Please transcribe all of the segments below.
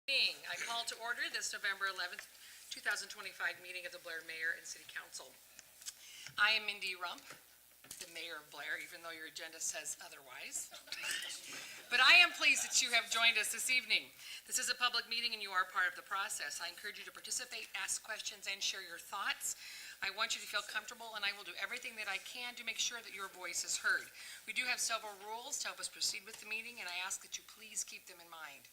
I call to order this November 11th, 2025 meeting of the Blair Mayor and City Council. I am Mindy Rump, the Mayor of Blair, even though your agenda says otherwise. But I am pleased that you have joined us this evening. This is a public meeting and you are part of the process. I encourage you to participate, ask questions, and share your thoughts. I want you to feel comfortable, and I will do everything that I can to make sure that your voice is heard. We do have several rules to help us proceed with the meeting, and I ask that you please keep them in mind.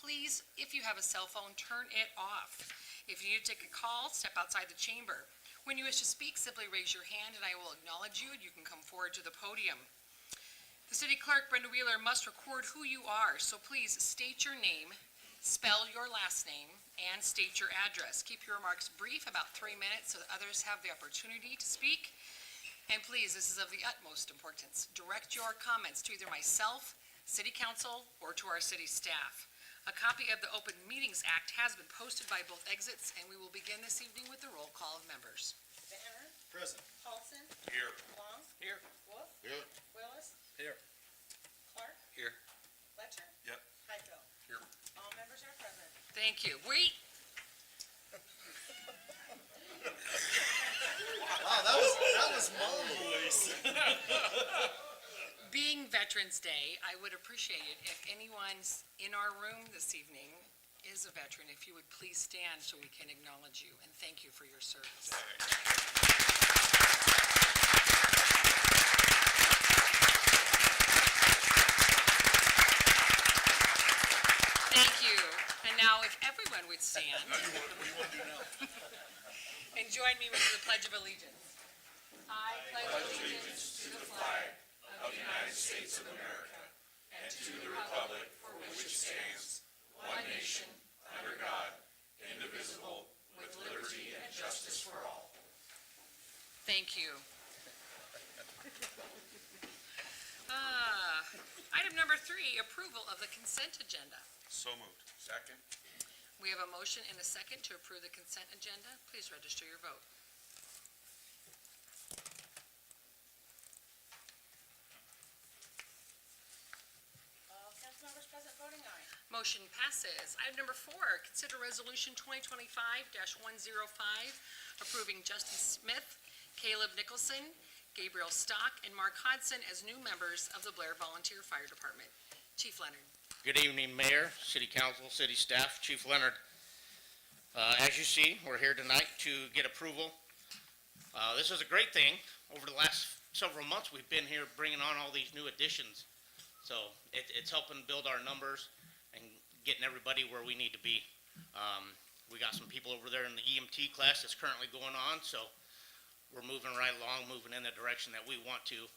Please, if you have a cell phone, turn it off. If you need to take a call, step outside the chamber. When you wish to speak, simply raise your hand and I will acknowledge you and you can come forward to the podium. The City Clerk, Brenda Wheeler, must record who you are, so please state your name, spell your last name, and state your address. Keep your remarks brief, about 3 minutes, so that others have the opportunity to speak. And please, this is of the utmost importance, direct your comments to either myself, City Council, or to our city staff. A copy of the Open Meetings Act has been posted by both exits, and we will begin this evening with the roll call of members. Banner. Present. Paulson. Here. Long. Here. Wolf. Here. Willis. Here. Clark. Here. Fletcher. Yep. Highfield. Here. All members are present. Thank you. Wow, that was my voice. Being Veterans Day, I would appreciate it if anyone in our room this evening is a veteran, if you would please stand so we can acknowledge you, and thank you for your service. Thank you. And now, if everyone would stand. What do you want to do now? And join me with the Pledge of Allegiance. I pledge allegiance to the flag of the United States of America and to the republic for which it stands, one nation, under God, indivisible, with liberty and justice for all. Thank you. Item number 3, approval of the consent agenda. So moved. Second. We have a motion and a second to approve the consent agenda. Please register your vote. All council members present voting aye. Motion passes. Item number 4, consider resolution 2025-105, approving Justin Smith, Caleb Nicholson, Gabriel Stock, and Mark Hodson as new members of the Blair Volunteer Fire Department. Chief Leonard. Good evening, Mayor, City Council, City Staff, Chief Leonard. As you see, we're here tonight to get approval. This is a great thing. Over the last several months, we've been here bringing on all these new additions. So it's helping build our numbers and getting everybody where we need to be. We got some people over there in the EMT class that's currently going on, so we're moving right along, moving in the direction that we want to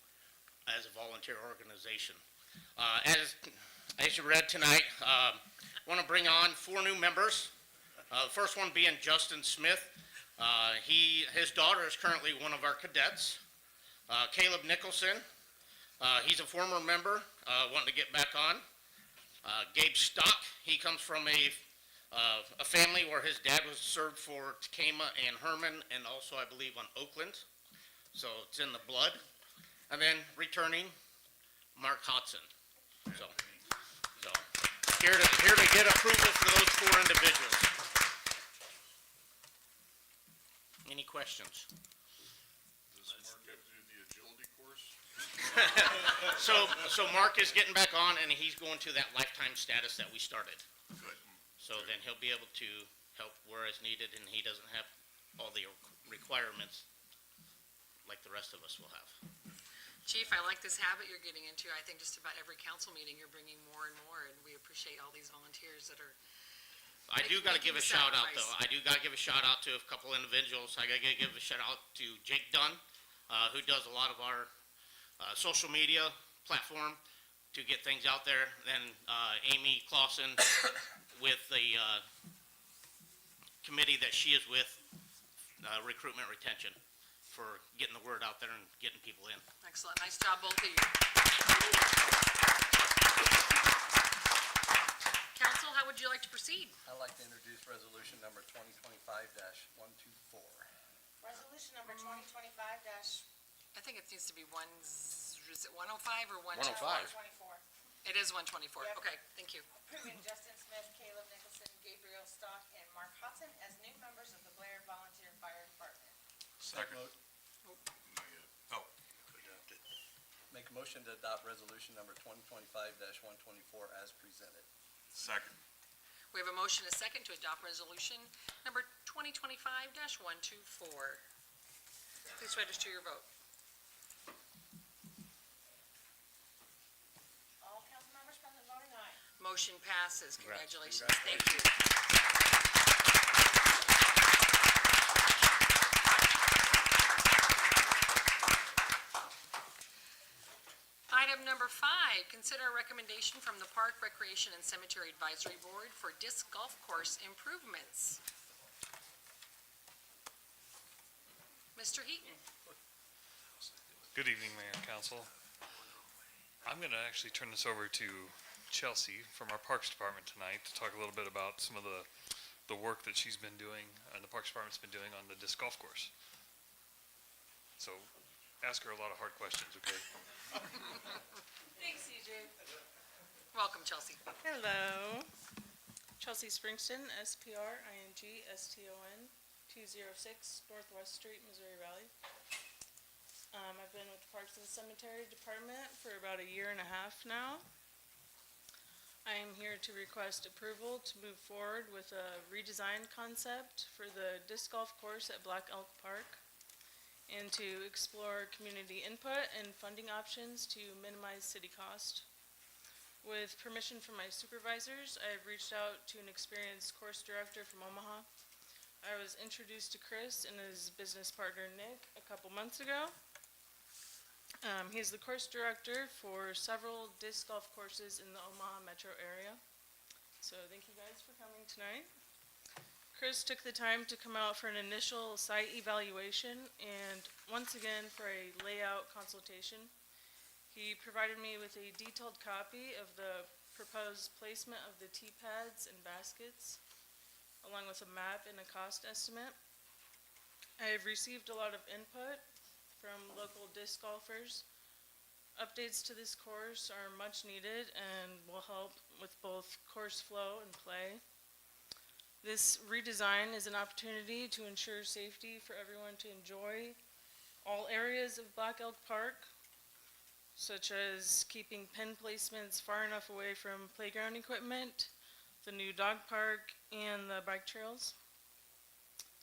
as a volunteer organization. As you read tonight, want to bring on 4 new members. The first one being Justin Smith. His daughter is currently one of our cadets. Caleb Nicholson, he's a former member, wanting to get back on. Gabe Stock, he comes from a family where his dad was served for Tacoma and Herman, and also I believe on Oakland. So it's in the blood. And then returning, Mark Hodson. So here to get approval for those 4 individuals. Any questions? Does Mark have to do the agility course? So Mark is getting back on, and he's going to that lifetime status that we started. Good. So then he'll be able to help where is needed, and he doesn't have all the requirements like the rest of us will have. Chief, I like this habit you're getting into. I think just about every council meeting you're bringing more and more, and we appreciate all these volunteers that are. I do got to give a shout out, though. sacrifice. I do got to give a shout out to a couple individuals. I got to give a shout out to Jake Dunn, who does a lot of our social media platform to get things out there. Then Amy Clausen with the committee that she is with, recruitment retention, for getting the word out there and getting people in. Excellent. Nice job, both of you. Council, how would you like to proceed? I'd like to introduce resolution number 2025-124. Resolution number 2025 I think it needs to be is it 105 or 124? 105. 124. It is 124. Yep. Okay, thank you. Approving Justin Smith, Caleb Nicholson, Second. Mo- Not yet. Oh. Make a motion to adopt resolution number 2025-124 as presented. Second. We have a motion, a second, to adopt resolution number 2025-124. Please register your vote. All council members present voting aye. Motion passes. Congrats. Congratulations. Thank you. Item number 5, consider a recommendation from the Park, Recreation, and Cemetery Advisory Board for disc golf course improvements. Mr. Heaton. Good evening, Mayor and Council. I'm going to actually turn this over to Chelsea from our Parks Department tonight to talk a little bit about some of the work that she's been doing and the Parks Department's been doing on the disc golf course. So ask her a lot of hard questions, okay? Thanks, CJ. Welcome, Chelsea. Hello. Chelsea Springston, SPRINGSTON, 206 Northwest Street, Missouri Valley. I've been with the Parks and Cemetery Department for about a year and a half now. I am here to request approval to move forward with a redesigned concept for the disc golf course at Black Elk Park, and to explore community input and funding options to minimize city cost. With permission from my supervisors, I have reached out to an experienced course director from Omaha. I was introduced to Chris and his business partner Nick a couple months ago. He's the course director for several disc golf courses in the Omaha metro area. So thank you guys for coming tonight. Chris took the time to come out for an initial site evaluation and once again for a layout consultation. He provided me with a detailed copy of the proposed placement of the tee pads and baskets, along with a map and a cost estimate. I have received a lot of input from local disc golfers. Updates to this course are much needed and will help with both course flow and play. This redesign is an opportunity to ensure safety for everyone to enjoy all areas of Black Elk Park, such as keeping pin placements far enough away from playground equipment, the new dog park, and the bike trails.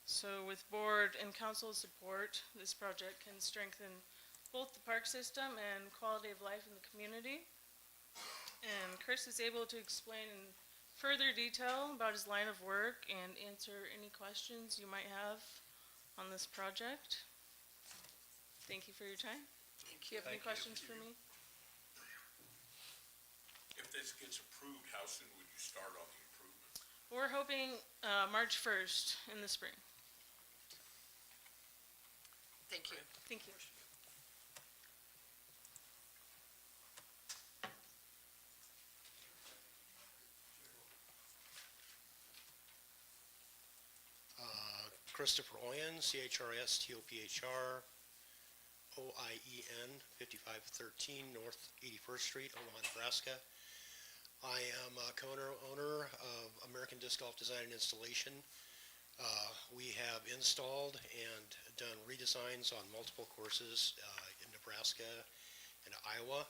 So with board and council support, this project can strengthen both the park system and quality of life in the community. And Chris is able to explain in further detail about his line of work and answer any questions you might have on this project. Thank you for your time. Thank Do you have any questions for me? If this gets approved, how soon would you start on the improvements? We're hoping March 1st in the spring. Thank you. Thank you. Christopher Oyen, CHRSTOPHR, OIEN, 5513 North 81st Street, Omaha, Nebraska. I am a co-owner of American Disc Golf Design and Installation. We have installed and done redesigns on multiple courses in Nebraska and Iowa.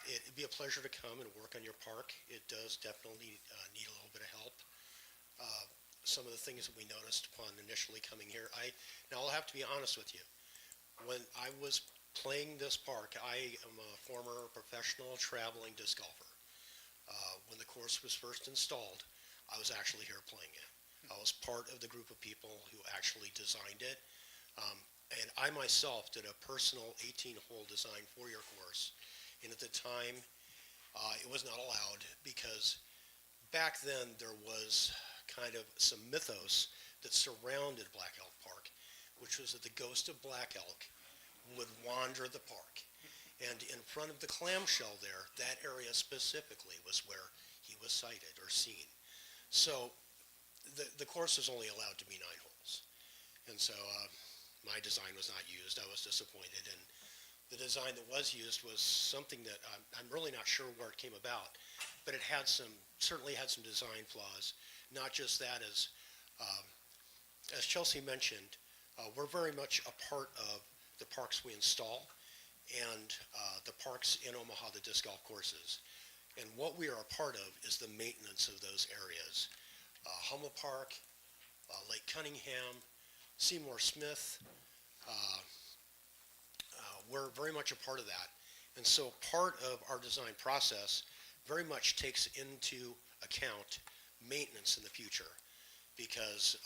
It'd be a pleasure to come and work on your park. It does definitely need a little bit of help. Some of the things that we noticed upon initially coming here, now I'll have to be honest with you. When I was playing this park, I am a former professional traveling disc golfer. When the course was first installed, I was actually here playing it. I was part of the group of people who actually designed it. And I myself did a personal 18-hole design for your course. And at the time, it was not allowed because back then there was kind of some mythos that surrounded Black Elk Park, which was that the ghost of Black Elk would wander the park. And in front of the clamshell there, that area specifically was where he was sighted or seen. So the course was only allowed to be 9 holes. And so my design was not used. I was disappointed. And the design that was used was something that I'm really not sure where it came about, but it had certainly had some design flaws. Not just that, as As Chelsea mentioned, we're very much a part of the parks we install and the parks in Omaha, the disc golf courses. And what we are a part of is the maintenance of those areas. Hummel Park, Lake Cunningham, Seymour Smith, we're very much a part of that. And so part of our design process very much takes into account maintenance in the future, because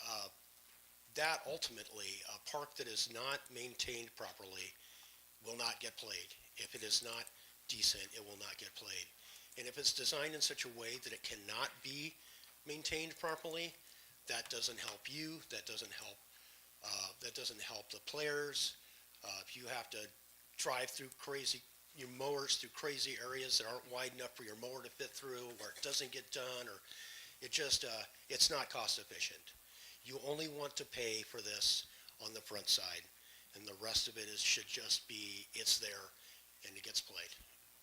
that ultimately, a park that is not maintained properly will not get played. If it is not decent, it will not get played. And if it's designed in such a way that it cannot be maintained properly, that doesn't help you, that doesn't help the players. If you have to drive through your mowers through crazy areas that aren't wide enough for your mower to fit through, or it doesn't get done, or it's not cost efficient. You only want to pay for this on the front side, and the rest of it should just be, it's there, and it gets played.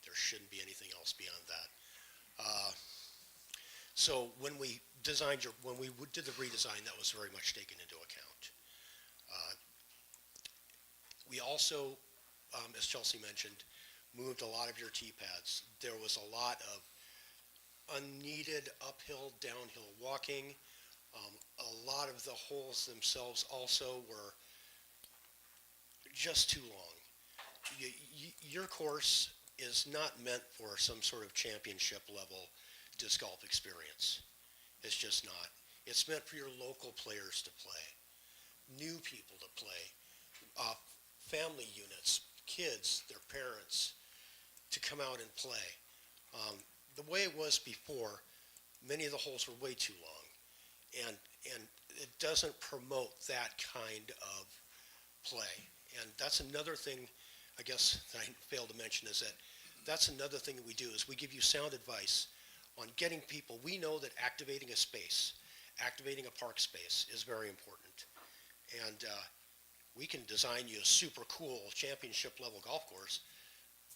There shouldn't be anything else beyond that. So when we did the redesign, that was very much taken into account. We also, as Chelsea mentioned, moved a lot of your T-pads. There was a lot of unneeded uphill, downhill walking. A lot of the holes themselves also were just too long. Your course is not meant for some sort of championship level disc golf experience. It's just not. It's meant for your local players to play, new people to play, family units, kids, their parents, to come out and play. The way it was before, many of the holes were way too long, and it doesn't promote that kind of play. And that's another thing, I guess, that I failed to mention, is that that's another thing that we do, is we give you sound advice on getting people. We know that activating a space, activating a park space is very important. And we can design you a super cool championship level golf course,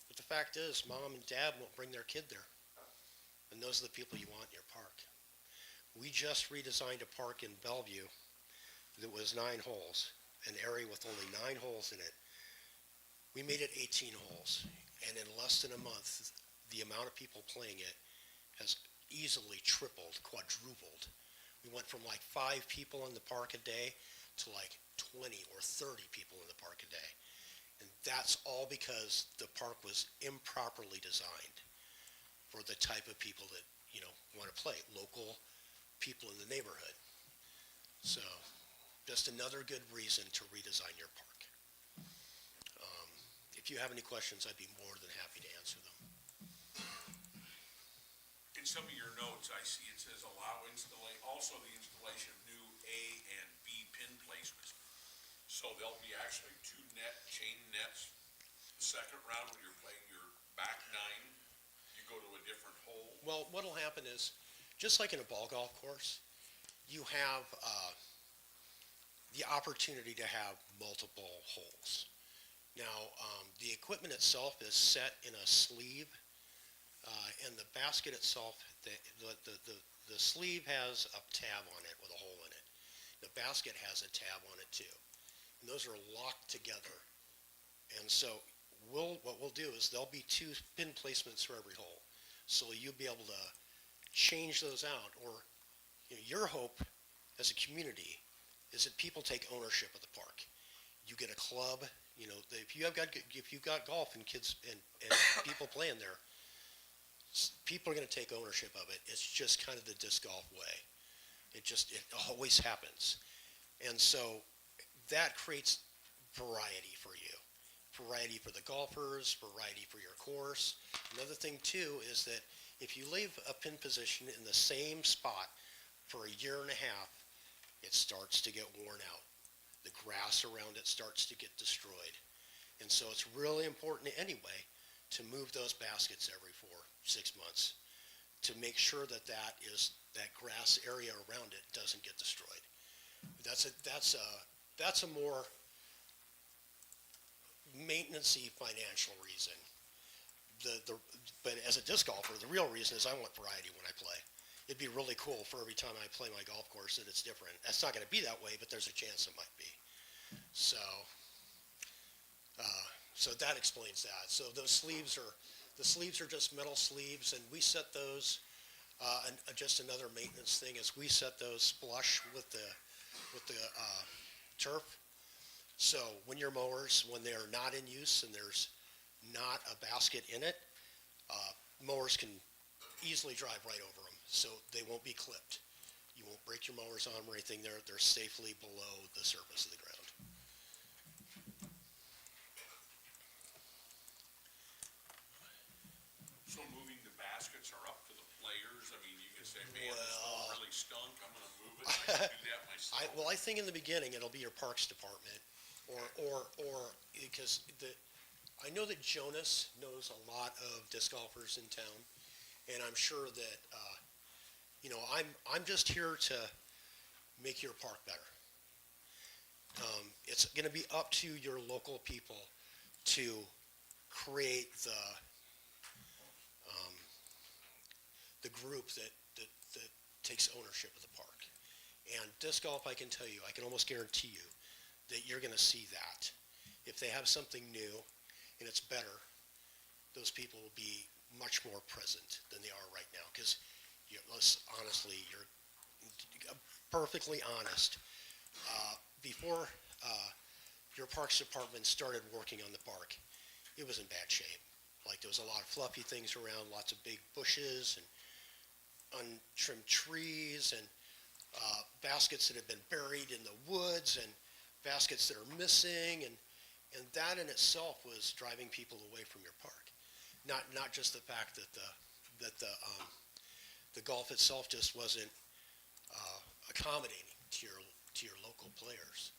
but the fact is, mom and dad won't bring their kid there. And those are the people you want in your park. We just redesigned a park in Bellevue that was 9 holes, an area with only 9 holes in it. We made it 18 holes, and in less than a month, the amount of people playing it has easily tripled, quadrupled. We went from like 5 people in the park a day to like 20 or 30 people in the park a day. And that's all because the park was improperly designed for the type of people that, want to play, local people in the neighborhood. So just another good reason to redesign your park. If you have any questions, I'd be more than happy to answer them. In some of your notes, I see it says also the installation of new A and B pin placements. So there'll be actually 2 chain nets. The second round, when you're playing your back 9, you go to a different hole. Well, what'll happen is, just like in a ball golf course, you have the opportunity to have multiple holes. Now, the equipment itself is set in a sleeve, and the basket itself, the sleeve has a tab on it with a hole in it. The basket has a tab on it too. And those are locked together. And so what we'll do is there'll be 2 pin placements for every hole. So you'll be able to change those out. Or your hope as a community is that people take ownership of the park. You get a club. If you've got golf and kids and people playing there, people are going to take ownership of it. It's just kind of the disc golf way. It always happens. And so that creates variety for you. Variety for the golfers, variety for your course. Another thing too is that if you leave a pin position in the same spot for a year and a half, it starts to get worn out. The grass around it starts to get destroyed. And so it's really important anyway to move those baskets every 4-6 months to make sure that that grass area around it doesn't get destroyed. That's a more maintenance-y financial reason. But as a disc golfer, the real reason is I want variety when I play. it'd be really cool for every time I play my golf course that it's different. That's not gonna be that way, but there's a chance it might be. So, so that explains that. So the sleeves are just metal sleeves, and we set those, and just another maintenance thing is we set those flush with the turf. So when your mowers, when they're not in use and there's not a basket in it, mowers can easily drive right over them, so they won't be clipped. You won't break your mowers on them or anything. They're safely below the surface of the ground. So moving the baskets are up to the players? I mean, you can say, man, this one really stunk, I'm gonna move it, I can do that myself. I think in the beginning, it'll be your Parks Department, because I know that Jonas knows a lot of disc golfers in town, and I'm sure that, I'm just here to make your park better. It's gonna be up to your local people to create the group that takes ownership of the park. And disc golf, I can tell you, I can almost guarantee you that you're gonna see that. If they have something new and it's better, those people will be much more present than they are right now. Because honestly, you're perfectly honest. Before your Parks Department started working on the park, it was in bad shape. Like there was a lot of fluffy things around, lots of big bushes and untrimmed trees and baskets that have been buried in the woods and baskets that are missing, and that in itself was driving people away from your park. Not just the fact that the golf itself just wasn't accommodating to your local players.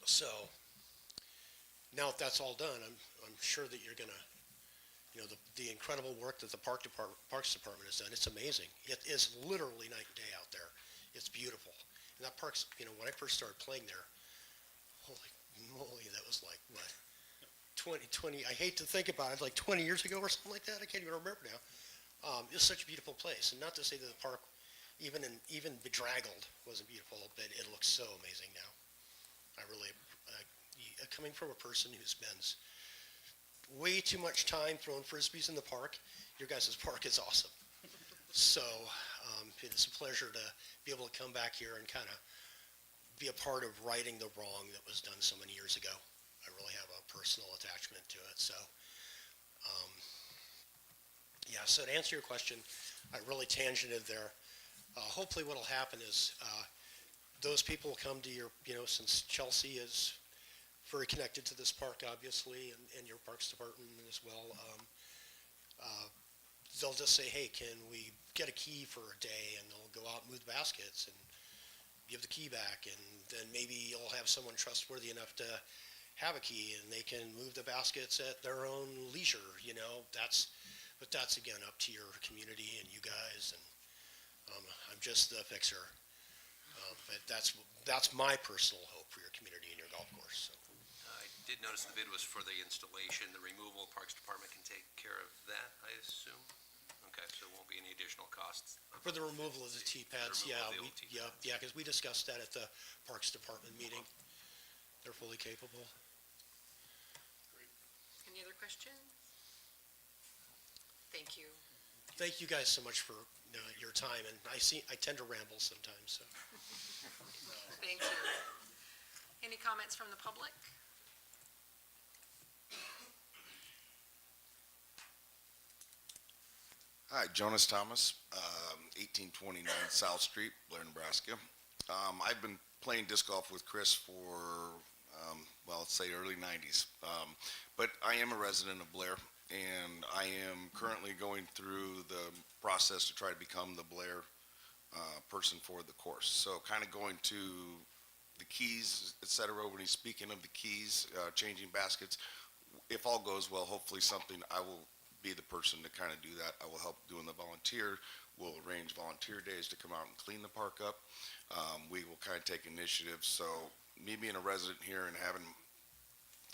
So now that that's all done, I'm sure that you're gonna, the incredible work that the Parks Department has done. It's amazing. It is literally night and day out there. It's beautiful. And that park's, when I first started playing there, holy moly, that was like, what, 20, I hate to think about it, like 20 years ago or something like that. I can't even remember now. It was such a beautiful place. And not to say that the park, even bedraggled, wasn't beautiful, but it looks so amazing now. I really, coming from a person who spends way too much time throwing frisbees in the park, your guys' park is awesome. So it's a pleasure to be able to come back here and kind of be a part of righting the wrong that was done so many years ago. I really have a personal attachment to it. So, so to answer your question, I really tangented there. Hopefully what will happen is those people will come to your, since Chelsea is very connected to this park, obviously, and your Parks Department as well, they'll just say, hey, can we get a key for a day? And they'll go out and move the baskets and give the key back. And then maybe you'll have someone trustworthy enough to have a key, and they can move the baskets at their own leisure, but that's again up to your community and you guys, and I'm just the fixer. But that's my personal hope for your community and your golf course. So. I did notice the bid was for the installation, the removal. Parks Department can take care of that, I assume? Okay, so there won't be any additional costs? For the removal of the tee pads, The removal of the old tee pads. because we discussed that at the Parks Department meeting. They're fully capable. Any other questions? Thank you. Thank you guys so much for your time, and I tend to ramble sometimes, so. Thank you. Any comments from the public? Hi, Jonas Thomas, 1829 South Street, Blair, Nebraska. I've been playing disc golf with Chris for, let's say early 90s. But I am a resident of Blair, and I am currently going through the process to try to become the Blair person for the course. So kind of going to the keys, et cetera, when he's speaking of the keys, changing baskets, if all goes well, hopefully something I will be the person to kind of do that. I will help doing the volunteer. We'll arrange volunteer days to come out and clean the park up. We will kind of take initiative. So me being a resident here and having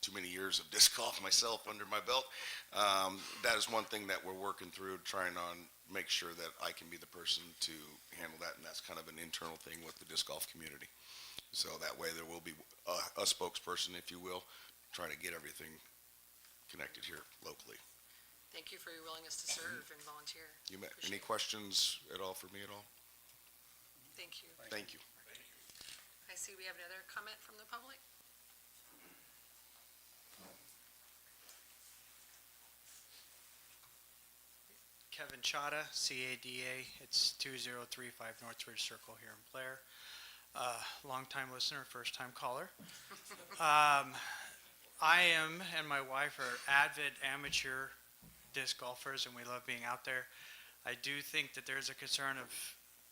too many years of disc golf myself under my belt. That is one thing that we're working through, trying on make sure that I can be the person to handle that, and that's kind of an internal thing with the disc golf community. So that way there will be a spokesperson, if you will, trying to get everything connected here locally. Thank you for your willingness to serve and volunteer. You met, Appreciate any questions at all for me at all? Thank you. Thank you. I see we have another comment from the public. Kevin Chada, CADA. It's 2035 Northridge Circle here in Blair. Long-time listener, first-time caller. I am and my wife are avid amateur disc golfers, and we love being out there. I do think that there's a concern of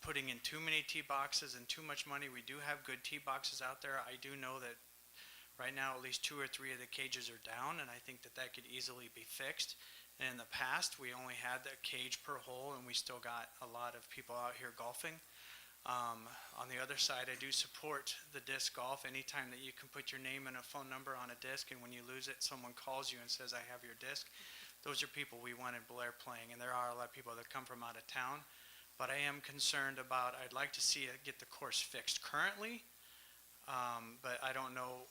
putting in too many tee boxes and too much money. We do have good tee boxes out there. I do know that right now at least 2 or 3 of the cages are down, and I think that that could easily be fixed. And in the past, we only had the cage per hole, and we still got a lot of people out here golfing. On the other side, I do support the disc golf. Anytime that you can put your name and a phone number on a disc, and when you lose it, someone calls you and says, I have your disc. Those are people we want in Blair playing, and there are a lot of people that come from out of town. But I am concerned about, I'd like to see it get the course fixed currently, but I don't know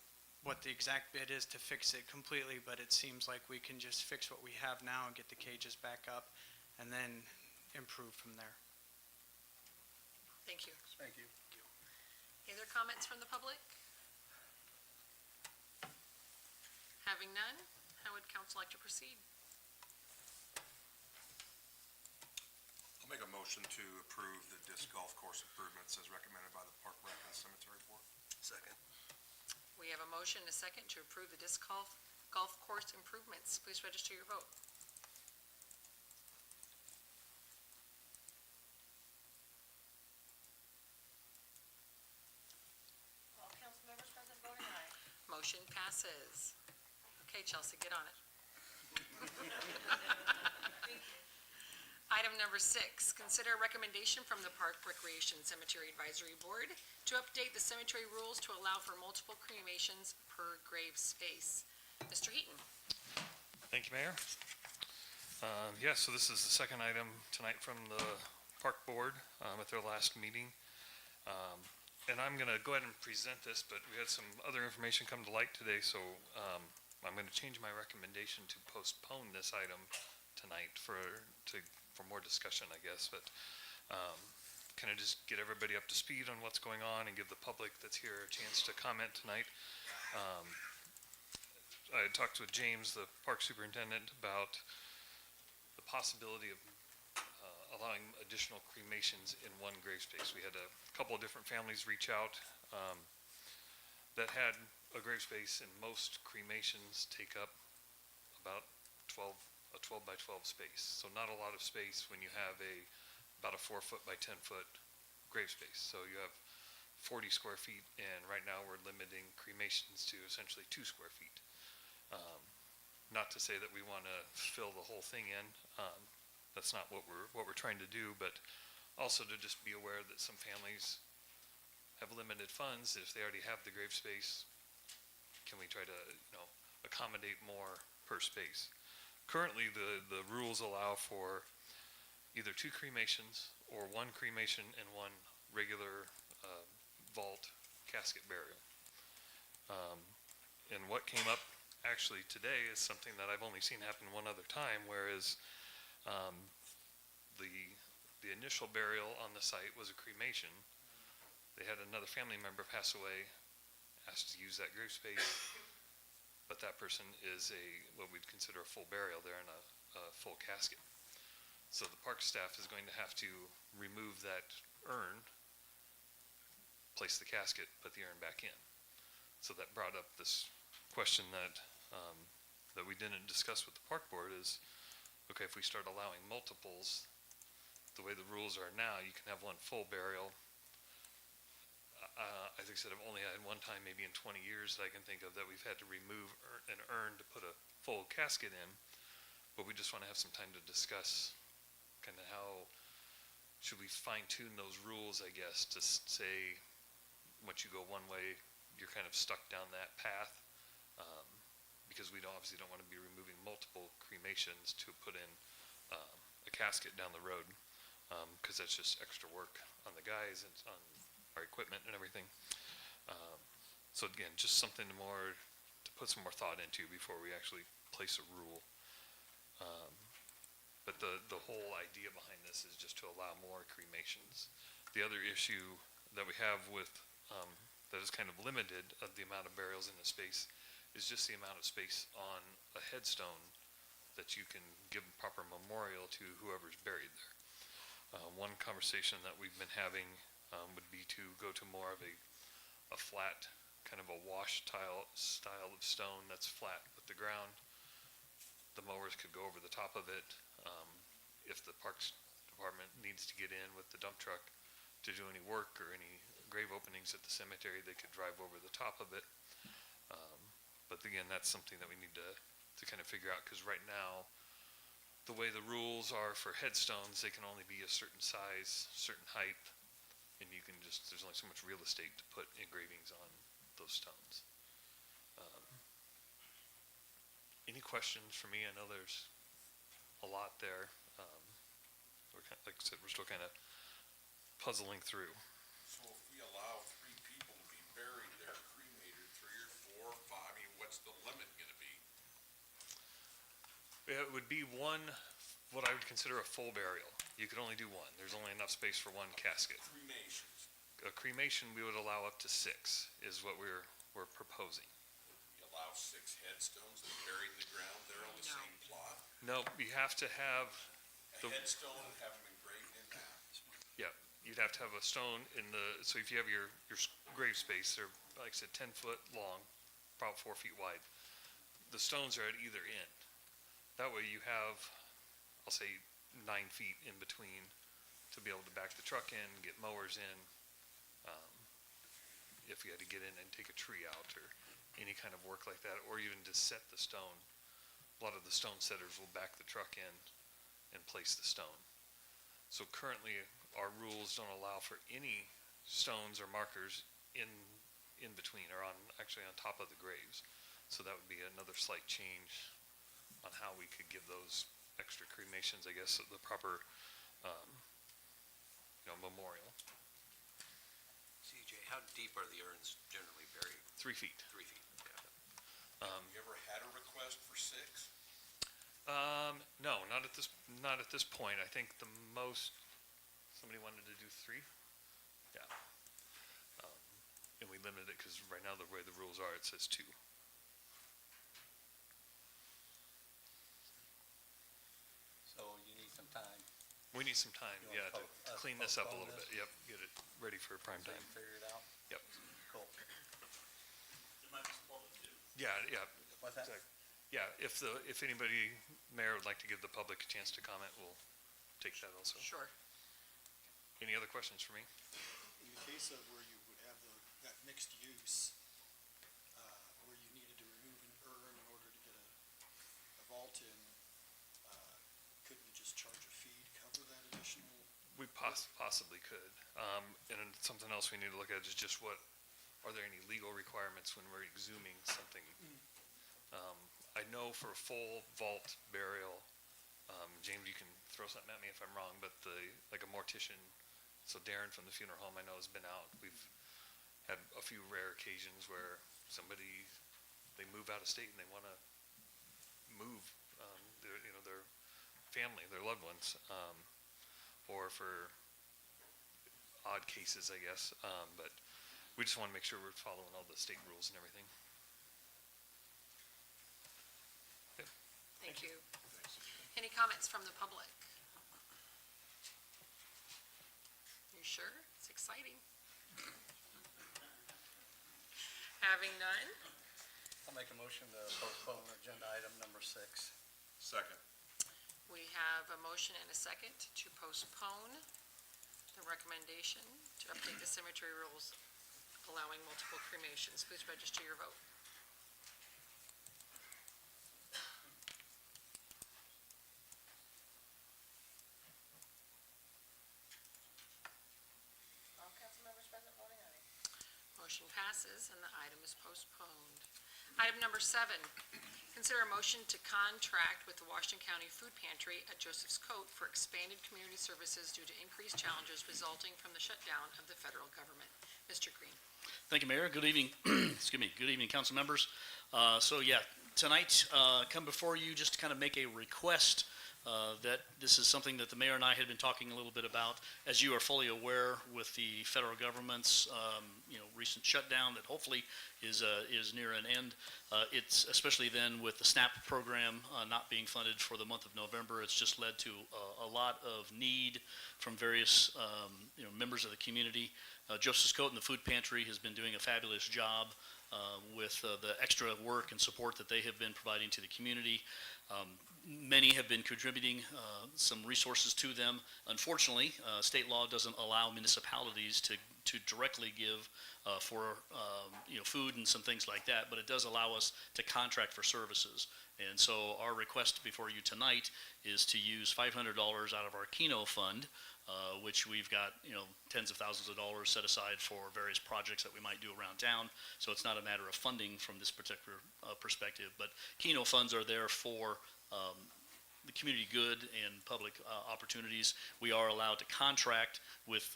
what the exact bid is to fix it completely, but it seems like we can just fix what we have now and get the cages back up and then improve from there. Thank you. Thank you. Any other comments from the public? Having none, how would council like to proceed? I'll make a motion to approve the disc golf course improvements as recommended by the Park Rec and Cemetery Board. Second. We have a motion and a second to approve the disc golf course improvements. Please register your vote. All council members present voting aye. Motion passes. Okay, Chelsea, get on it. Item number 6, consider a recommendation from the Park Recreation Cemetery Advisory Board to update the cemetery rules to allow for multiple cremations per grave space. Mr. Heaton. Thank you, Mayor. So this is the second item tonight from the Park Board at their last meeting. And I'm going to go ahead and present this, but we had some other information come to light today, so I'm going to change my recommendation to postpone this item tonight for more discussion, I guess. But kind of just get everybody up to speed on what's going on and give the public that's here a chance to comment tonight. I talked with James, the park superintendent, about the possibility of allowing additional cremations in one grave space. We had a couple of different families reach out that had a grave space, and most cremations take up about a 12 by 12 space. So not a lot of space when you have about a 4 foot by 10 foot grave space. So you have 40 square feet, and right now we're limiting cremations to essentially 2 square feet. Not to say that we want to fill the whole thing in. That's not what we're trying to do, but also to just be aware that some families have limited funds. If they already have the grave space, can we try to, accommodate more per space? Currently, the rules allow for either 2 cremations or 1 cremation and 1 regular vault casket burial. And what came up actually today is something that I've only seen happen one other time, whereas the initial burial on the site was a cremation. They had another family member pass away, asked to use that grave space, but that person is what we'd consider a full burial. They're in a full casket. So the park staff is going to have to remove that urn, place the casket, put the urn back in. So that brought up this question that we didn't discuss with the park board is, okay, if we start allowing multiples, the way the rules are now, you can have 1 full burial. I think I said I've only had one time maybe in 20 years that I can think of that we've had to remove an urn to put a full casket in, but we just want to have some time to discuss kind of how should we fine tune those rules, I guess, to say once you go one way, you're kind of stuck down that path. because we obviously don't want to be removing multiple cremations to put in a casket down the road, because that's just extra work on the guys and on our equipment and everything. So again, just something more to put some more thought into before we actually place a rule. But the whole idea behind this is just to allow more cremations. The other issue that we have with, that is kind of limited of the amount of burials in the space is just the amount of space on a headstone that you can give proper memorial to whoever's buried there. One conversation that we've been having would be to go to more of a flat, kind of a wash tile style of stone that's flat with the ground. The mowers could go over the top of it. If the Parks Department needs to get in with the dump truck to do any work or any grave openings at the cemetery, they could drive over the top of it. But again, that's something that we need to kind of figure out, because right now, the way the rules are for headstones, they can only be a certain size, certain height, and you can just, there's only so much real estate to put engravings on those stones. Any questions for me? I know there's a lot there. Like I said, we're still kind of puzzling through. So if we allow 3 people to be buried there, cremated, 3 or 4 or 5, I mean, what's the limit gonna be? It would be one, what I would consider a full burial. You could only do one. There's only enough space for one casket. Cremations, A cremation, we would allow up to 6, is what we're proposing. we allow 6 headstones to be buried in the ground there on the No. same plot? No, you have to have, A headstone and have them engraved in that? yeah, you'd have to have a stone in the, so if you have your grave space, they're, like I said, 10 foot long, about 4 feet wide. The stones are at either end. That way you have, I'll say, 9 feet in between to be able to back the truck in, get mowers in. If you had to get in and take a tree out or any kind of work like that, or even just set the stone. A lot of the stone setters will back the truck in and place the stone. So currently, our rules don't allow for any stones or markers in between, or actually on top of the graves. So that would be another slight change on how we could give those extra cremations, I guess, the proper, memorial. CJ, how deep are the urns generally buried? 3 feet. 3 feet, yeah. You ever had a request for 6? No, not at this point. I think the most, somebody wanted to do 3. Yeah. And we limited it because right now the way the rules are, it says 2. So you need some time We need some time, You yeah, wanna to clean this up a little postpone bit. Yep, get it ready for prime so you time. can figure it out? Yep. Cool. Yeah, yeah. What's that? Exact- Yeah, if anybody, Mayor, would like to give the public a chance to comment, we'll take that also. Sure. Any other questions for me? In the case of where you would have that mixed use, where you needed to remove an urn in order to get a vault in, couldn't you just charge a fee to cover that additional? We possibly could. And then something else we need to look at is just are there any legal requirements when we're exhuming something? I know for a full vault burial, James, you can throw something at me if I'm wrong, but like a mortician, so Darren from the funeral home I know has been out. We've had a few rare occasions where they move out of state and they want to move, their family, their loved ones, or for odd cases, I guess. But we just want to make sure we're following all the state rules and everything. Thank you. Any comments from the public? You sure? It's exciting. Having none, I'll make a motion to postpone agenda item number 6. Second. we have a motion and a second to postpone the recommendation to update the cemetery rules allowing multiple cremations. Please register your vote. All council members present voting aye. Motion passes and the item is postponed. Item number 7, consider a motion to contract with the Washington County Food Pantry at Joseph's Coat for expanded community services due to increased challenges resulting from the shutdown of the federal government. Mr. Green. Thank you, Mayor. Good evening. Excuse me. Good evening, council members. Tonight, come before you just to kind of make a request that this is something that the mayor and I had been talking a little bit about. As you are fully aware, with the federal government's recent shutdown that hopefully is near an end. It's especially then with the SNAP program not being funded for the month of November. It's just led to a lot of need from various members of the community. Joseph's Coat and the Food Pantry has been doing a fabulous job with the extra work and support that they have been providing to the community. Many have been contributing some resources to them. Unfortunately, state law doesn't allow municipalities to directly give for food and some things like that, but it does allow us to contract for services. And so our request before you tonight is to use $500 out of our Keno fund, which we've got tens of thousands of dollars set aside for various projects that we might do around town. So it's not a matter of funding from this particular perspective, but Keno funds are there for the community good and public opportunities. We are allowed to contract with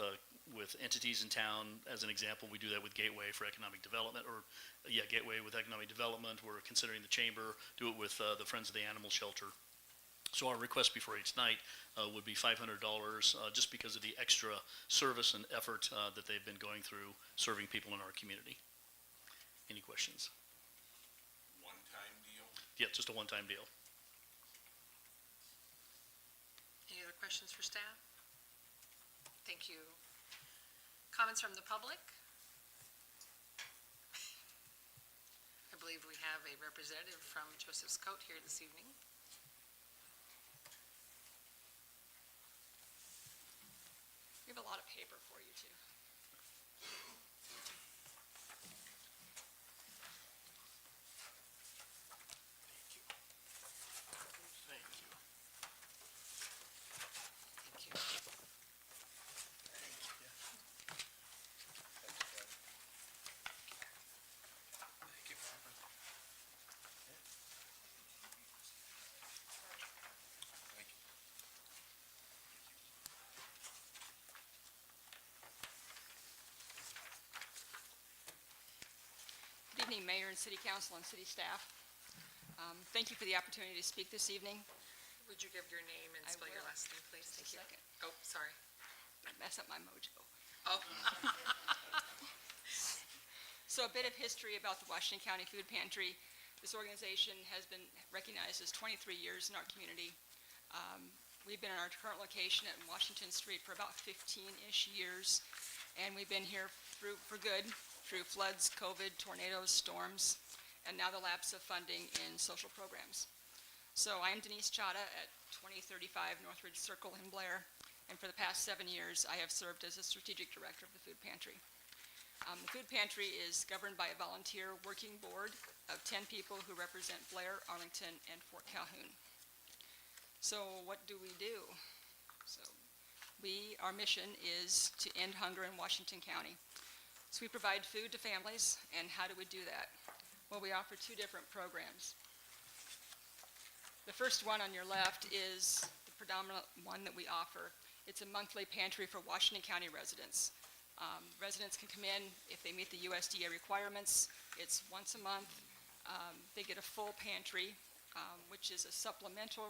entities in town. As an example, we do that with Gateway for Economic Development, Gateway with Economic Development. We're considering the chamber, do it with the Friends of the Animal Shelter. So our request before you tonight would be $500 just because of the extra service and effort that they've been going through serving people in our community. Any questions? One-time deal? Yeah, just a one-time deal. Any other questions for staff? Thank you. Comments from the public? I believe we have a representative from Joseph's Coat here this evening. We have a lot of paper for you, too. Thank you. Good evening, Mayor and City Council and City staff. Thank you for the opportunity to speak this evening. Would you give your name and I spell your will. last name, please? Just a Thank you. second. Oh, sorry. Mess up my mojo. Oh. So a bit of history about the Washington County Food Pantry. This organization has been recognized as 23 years in our community. We've been in our current location at Washington Street for about 15-ish years, and we've been here for good through floods, COVID, tornadoes, storms, and now the lapse of funding in social programs. So I am Denise Chada at 2035 Northridge Circle in Blair, and for the past 7 years, I have served as a strategic director of the food pantry. The food pantry is governed by a volunteer working board of 10 people who represent Blair, Arlington, and Fort Calhoun. So what do we do? So our mission is to end hunger in Washington County. So we provide food to families, and how do we do that? Well, we offer 2 different programs. The first one on your left is the predominant one that we offer. It's a monthly pantry for Washington County residents. Residents can come in if they meet the USDA requirements. It's once a month. They get a full pantry, which is a supplemental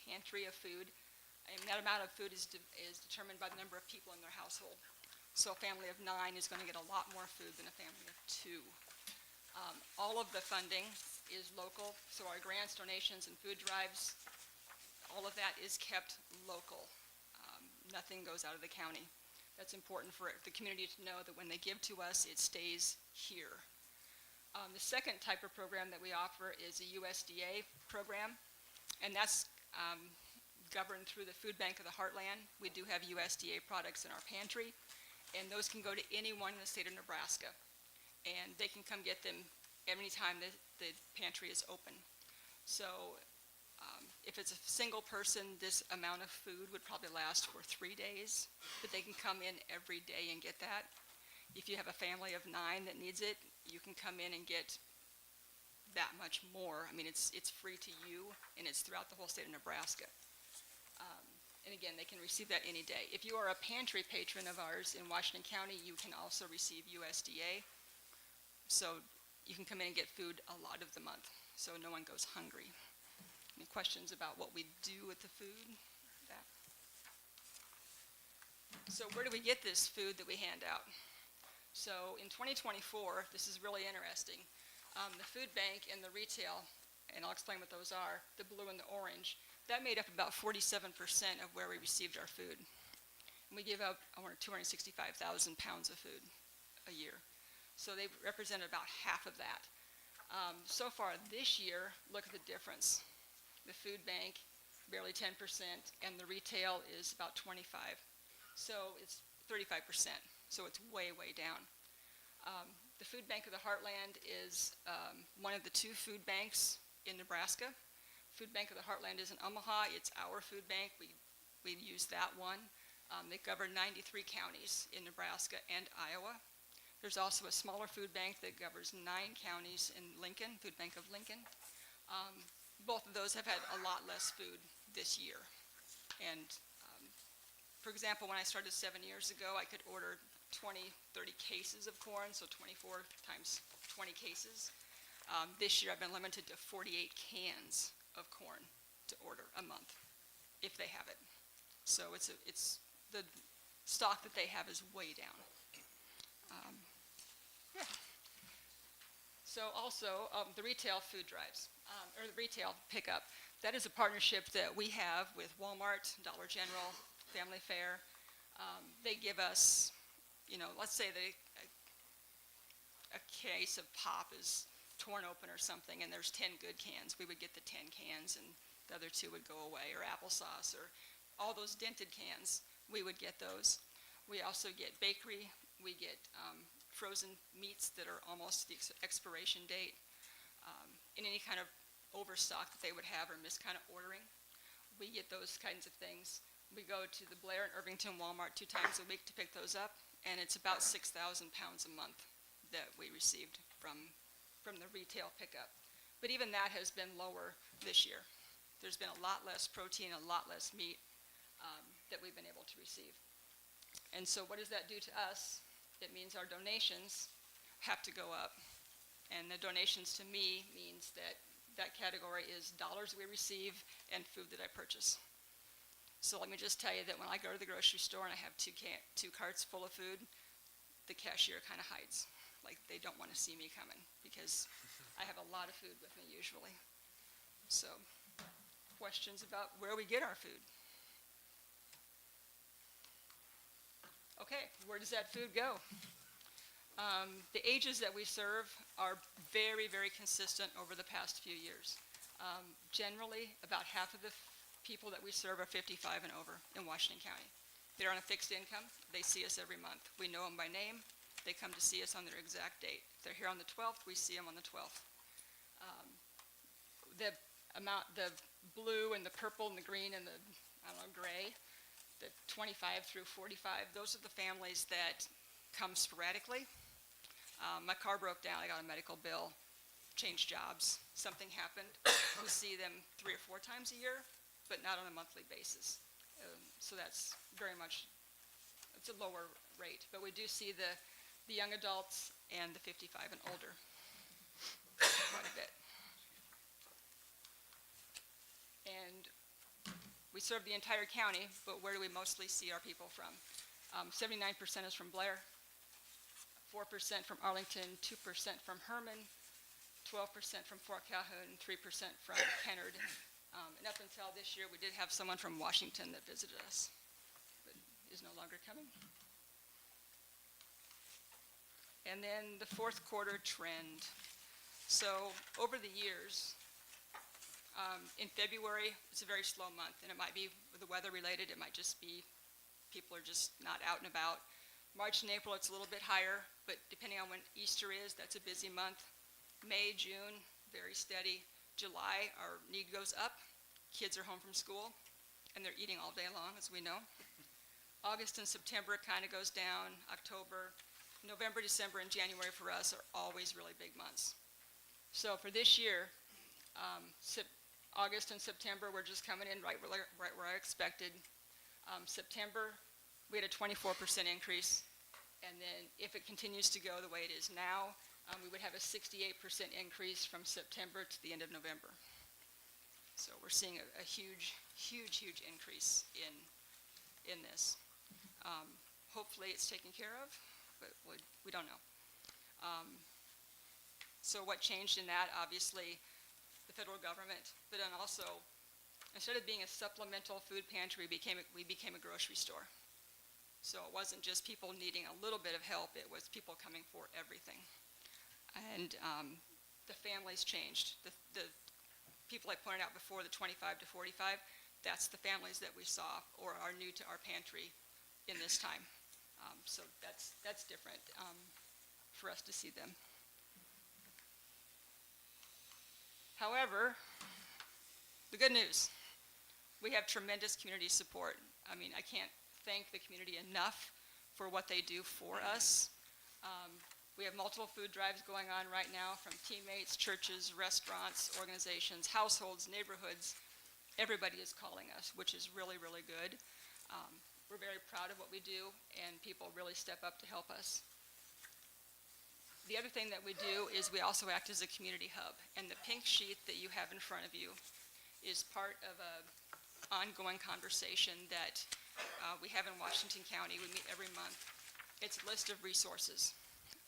pantry of food. And that amount of food is determined by the number of people in their household. So a family of 9 is going to get a lot more food than a family of 2. All of the funding is local, so our grants, donations, and food drives, all of that is kept local. Nothing goes out of the county. That's important for the community to know that when they give to us, it stays here. The second type of program that we offer is a USDA program, and that's governed through the Food Bank of the Heartland. We do have USDA products in our pantry, and those can go to anyone in the state of Nebraska, and they can come get them anytime the pantry is open. So if it's a single person, this amount of food would probably last for 3 days, but they can come in every day and get that. If you have a family of 9 that needs it, you can come in and get that much more. I mean, it's free to you, and it's throughout the whole state of Nebraska. And again, they can receive that any day. If you are a pantry patron of ours in Washington County, you can also receive USDA. So you can come in and get food a lot of the month, so no one goes hungry. Any questions about what we do with the food? That. So where do we get this food that we hand out? So in 2024, this is really interesting. The food bank and the retail, and I'll explain what those are, the blue and the orange, that made up about 47% of where we received our food. And we give out, 265,000 pounds of food a year. So they represent about half of that. So far this year, look at the difference. The food bank, barely 10%, and the retail is about 25%. So it's 35%, so it's way, way down. The Food Bank of the Heartland is one of the two food banks in Nebraska. Food Bank of the Heartland is in Omaha. It's our food bank. We use that one. They cover 93 counties in Nebraska and Iowa. There's also a smaller food bank that covers 9 counties in Lincoln, Food Bank of Lincoln. Both of those have had a lot less food this year. And for example, when I started 7 years ago, I could order 20, 30 cases of corn, so 24 times 20 cases. This year I've been limited to 48 cans of corn to order a month, if they have it. So it's the stock that they have is way down. Yeah. So also, the retail food drives, or the retail pickup, that is a partnership that we have with Walmart, Dollar General, Family Fare. They give us, let's say a case of pop is torn open or something, and there's 10 good cans. We would get the 10 cans, and the other 2 would go away, or applesauce, or all those dented cans, we would get those. We also get bakery. We get frozen meats that are almost the expiration date, and any kind of overstock that they would have or miss kind of ordering. We get those kinds of things. We go to the Blair and Irvington Walmart 2 times a week to pick those up, and it's about 6,000 pounds a month that we received from the retail pickup. But even that has been lower this year. There's been a lot less protein, a lot less meat that we've been able to receive. And so what does that do to us? It means our donations have to go up. And the donations to me means that category is dollars we receive and food that I purchase. So let me just tell you that when I go to the grocery store and I have 2 carts full of food, the cashier kind of hides. Like they don't want to see me coming because I have a lot of food with me usually. So, questions about where we get our food? Okay, where does that food go? The ages that we serve are very, very consistent over the past few years. Generally, about half of the people that we serve are 55 and over in Washington County. They're on a fixed income. They see us every month. We know them by name. They come to see us on their exact date. If they're here on the 12th, we see them on the 12th. The blue and the purple and the green and the, gray, the 25 through 45, those are the families that come sporadically. My car broke down, I got a medical bill, changed jobs, something happened. We see them 3 or 4 times a year, but not on a monthly basis. So that's very much, it's a lower rate. But we do see the young adults and the 55 and older quite a bit. And we serve the entire county, but where do we mostly see our people from? 79% is from Blair, 4% from Arlington, 2% from Herman, 12% from Fort Calhoun, 3% from Kennard. And up until this year, we did have someone from Washington that visited us, but is no longer coming. And then the 4th quarter trend. So over the years, in February, it's a very slow month, and it might be the weather related, it might just be people are just not out and about. March and April, it's a little bit higher, but depending on when Easter is, that's a busy month. May, June, very steady. July, our need goes up. Kids are home from school, and they're eating all day long, as we know. August and September, it kind of goes down. October, November, December, and January for us are always really big months. So for this year, August and September, we're just coming in right where I expected. September, we had a 24% increase. And then if it continues to go the way it is now, we would have a 68% increase from September to the end of November. So we're seeing a huge, huge, huge increase in this. Hopefully it's taken care of, but we don't know. So what changed in that? Obviously, the federal government, but then also, instead of being a supplemental food pantry, we became a grocery store. So it wasn't just people needing a little bit of help, it was people coming for everything. And the families changed. The people I pointed out before, the 25 to 45, that's the families that we saw or are new to our pantry in this time. So that's different for us to see them. However, the good news, we have tremendous community support. I mean, I can't thank the community enough for what they do for us. We have multiple food drives going on right now from teammates, churches, restaurants, organizations, households, neighborhoods. Everybody is calling us, which is really, really good. We're very proud of what we do, and people really step up to help us. The other thing that we do is we also act as a community hub, and the pink sheet that you have in front of you is part of an ongoing conversation that we have in Washington County. We meet every month. It's a list of resources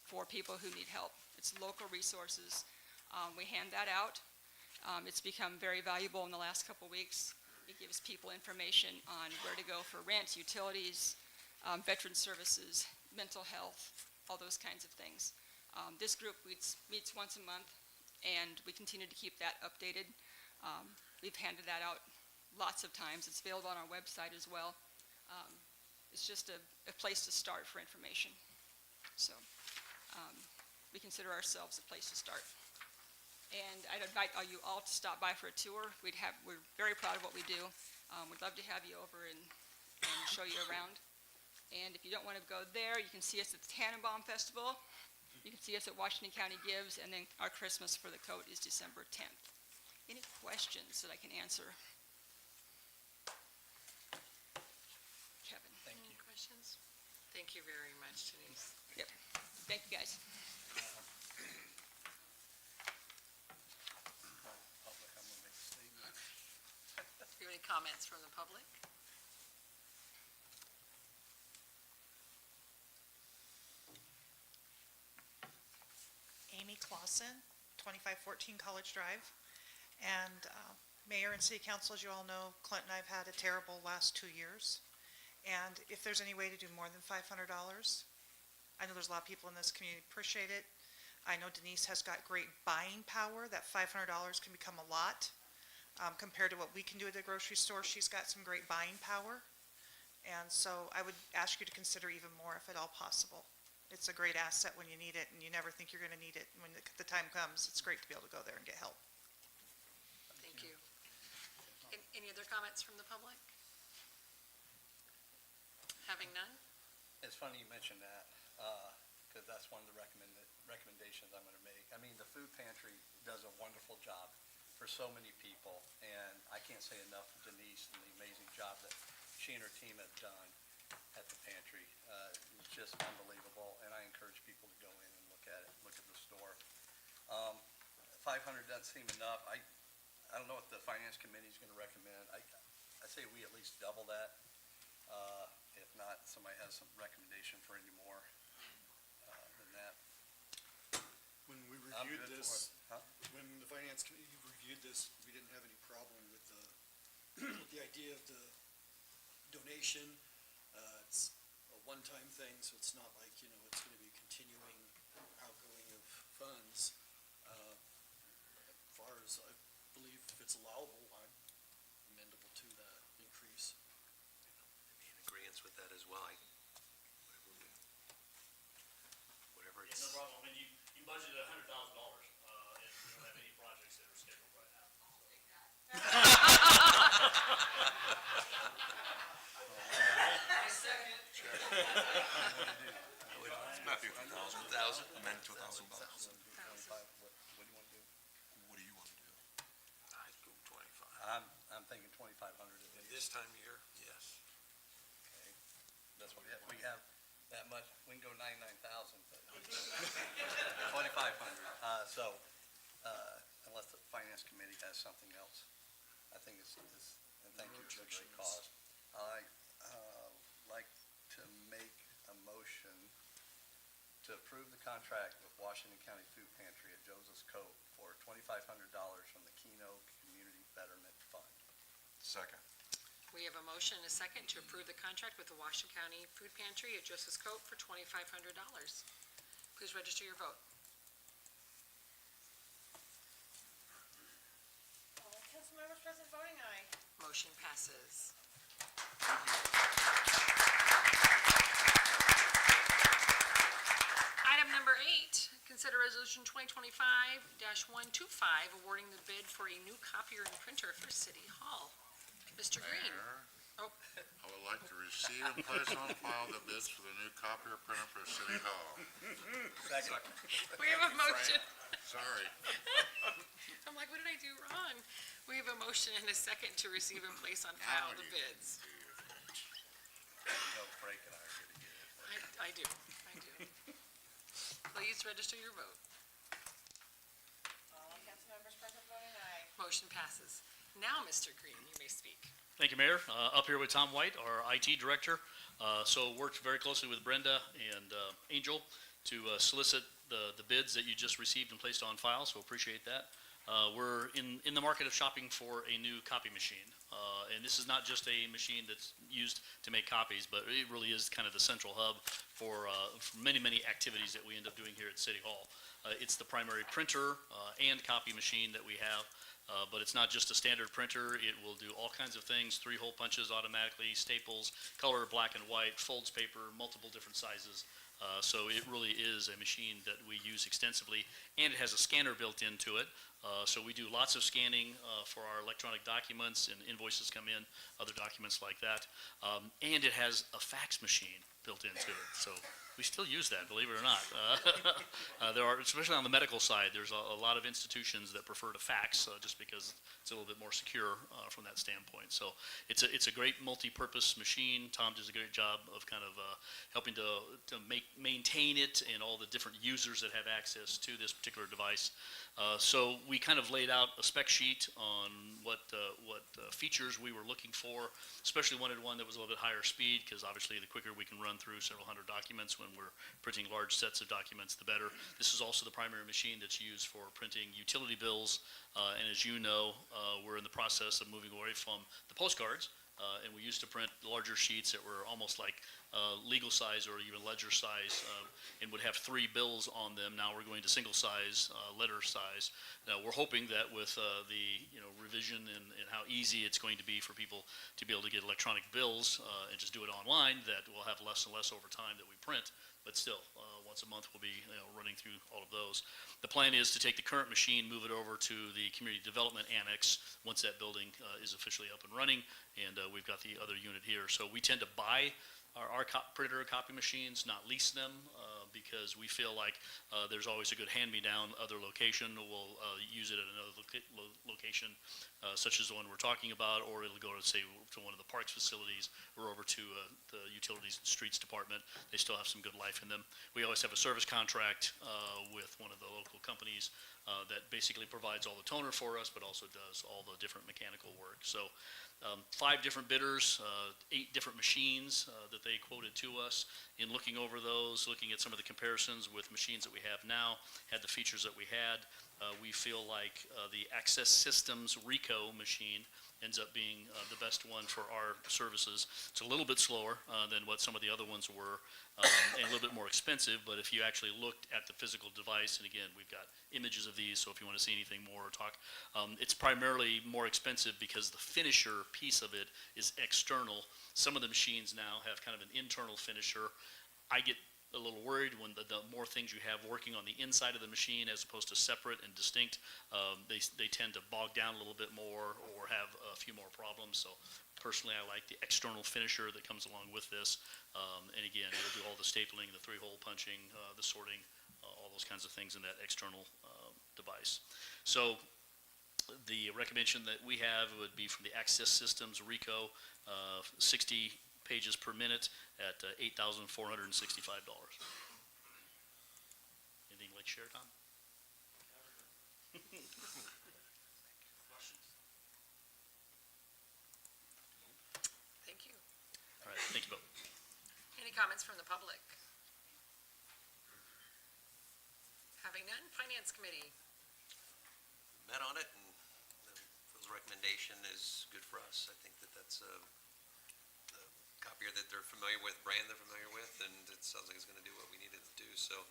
for people who need help. It's local resources. We hand that out. It's become very valuable in the last couple weeks. It gives people information on where to go for rent, utilities, veteran services, mental health, all those kinds of things. This group meets once a month, and we continue to keep that updated. We've handed that out lots of times. It's available on our website as well. It's just a place to start for information. So we consider ourselves a place to start. And I'd invite you all to stop by for a tour. We're very proud of what we do. We'd love to have you over and show you around. And if you don't want to go there, you can see us at the Tannenbaum Festival. You can see us at Washington County Gives, and then our Christmas for the Coat is December 10th. Any questions that I can answer? Kevin? Any questions? Thank you very much, Denise. Yep. Thank you, guys. Public, I'm gonna make a statement. Do you have any comments from the public? Amy Clausen, 2514 College Drive. And Mayor and City Council, as you all know, Clint and I have had a terrible last 2 years. And if there's any way to do more than $500, I know there's a lot of people in this community appreciate it. I know Denise has got great buying power. That $500 can become a lot. Compared to what we can do at the grocery store, she's got some great buying power. And so I would ask you to consider even more if at all possible. It's a great asset when you need it, and you never think you're going to need it. When the time comes, it's great to be able to go there and get help. Thank you. Any other comments from the public? Having none? It's funny you mentioned that, because that's one of the recommendations I'm gonna make. I mean, the food pantry does a wonderful job for so many people, and I can't say enough to Denise and the amazing job that she and her team have done at the pantry. It's just unbelievable, and I encourage people to go in and look at it, look at the store. 500 doesn't seem enough. I don't know what the finance committee is gonna recommend. I say we at least double that. If not, somebody has some recommendation for any more than that. When we I'm reviewed good for this, it. Huh? when the finance committee reviewed this, we didn't have any problem with the, with the idea of the donation. It's a one-time thing, so it's not like, you know, it's gonna be a continuing outgoing of funds. As far as I believe, if it's allowable, I'm amendable to that increase. Be in agreement with that as well. Whatever it's. No problem. I mean, you budgeted $100,000, and you don't have any projects that are scheduled right now. I'll take that. It's about 2,000. What do you wanna do? I'm thinking 2,500 at At least. this time of year, yes. Okay. That's what we have that much, we can go 99,000, but 2,500. Unless the finance committee has something else, I think it's, and thank you, it's a great cause. I, like to make a motion to approve the contract with Washington County Food Pantry at Joseph's Cove for $2,500 from the Keno Community Betterment Fund. Second. We have a motion and a second to approve the contract with the Washington County Food Pantry at Joseph's Cove for $2,500. Please register your vote. All council members present voting aye. Motion passes. Item number 8, consider resolution 2025-125, awarding the bid for a new copier and printer for City Hall. Mr. Green. Mayor, Oh, I would like to receive and place on file the bids for the new copier printer for City Hall. Second. we have a motion. Sorry. I'm like, what did I do wrong? We have a motion and a second to receive and place on file the bids. No break it, I already get it. I do. Please register your vote. All council members present voting aye. Motion passes. Now, Mr. Green, you may speak. Thank you, Mayor. Up here with Tom White, our IT director. So worked very closely with Brenda and Angel to solicit the bids that you just received and placed on file, so appreciate that. We're in the market of shopping for a new copy machine. And this is not just a machine that's used to make copies, but it really is kind of the central hub for many, many activities that we end up doing here at City Hall. It's the primary printer and copy machine that we have. But it's not just a standard printer. It will do all kinds of things, 3-hole punches automatically, staples, color, black and white, folds paper, multiple different sizes. So it really is a machine that we use extensively, and it has a scanner built into it. So we do lots of scanning for our electronic documents, and invoices come in, other documents like that. And it has a fax machine built into it. So we still use that, believe it or not. There are, especially on the medical side, there's a lot of institutions that prefer to fax just because it's a little bit more secure from that standpoint. So it's a great multi-purpose machine. Tom does a great job of kind of helping to maintain it and all the different users that have access to this particular device. So we kind of laid out a spec sheet on what features we were looking for, especially wanted one that was a little bit higher speed, because obviously the quicker we can run through several hundred documents when we're printing large sets of documents, the better. This is also the primary machine that's used for printing utility bills, and as you know, we're in the process of moving away from the postcards, and we used to print larger sheets that were almost like legal size or even ledger size, and would have 3 bills on them. Now we're going to single size, letter size. Now we're hoping that with the revision and how easy it's going to be for people to be able to get electronic bills and just do it online, that we'll have less and less over time that we print. But still, once a month we'll be running through all of those. The plan is to take the current machine, move it over to the Community Development Annex once that building is officially up and running, and we've got the other unit here. So we tend to buy our printer copy machines, not lease them, because we feel like there's always a good hand-me-down other location. We'll use it at another location, such as the one we're talking about, or it'll go to, say, to one of the parks facilities or over to the Utilities and Streets Department. They still have some good life in them. We always have a service contract with one of the local companies that basically provides all the toner for us, but also does all the different mechanical work. So 5 different bidders, 8 different machines that they quoted to us. In looking over those, looking at some of the comparisons with machines that we have now, had the features that we had, we feel like the Access Systems Rico machine ends up being the best one for our services. It's a little bit slower than what some of the other ones were, and a little bit more expensive, but if you actually looked at the physical device, and again, we've got images of these, so if you want to see anything more or talk, it's primarily more expensive because the finisher piece of it is external. Some of the machines now have kind of an internal finisher. I get a little worried when the more things you have working on the inside of the machine as opposed to separate and distinct, they tend to bog down a little bit more or have a few more problems. So personally, I like the external finisher that comes along with this. And again, it'll do all the stapling, the 3-hole punching, the sorting, all those kinds of things in that external device. So The recommendation that we have would be from the Access Systems RICO, 60 pages per minute at $8,465. Anything you'd like to share, Tom? Thank you. All right, thank you both. Any comments from the public? Having none, Finance Committee. Met on it, and the recommendation is good for us. I think that that's a copier that they're familiar with, brand they're familiar with, and it sounds like it's going to do what we needed to do. So,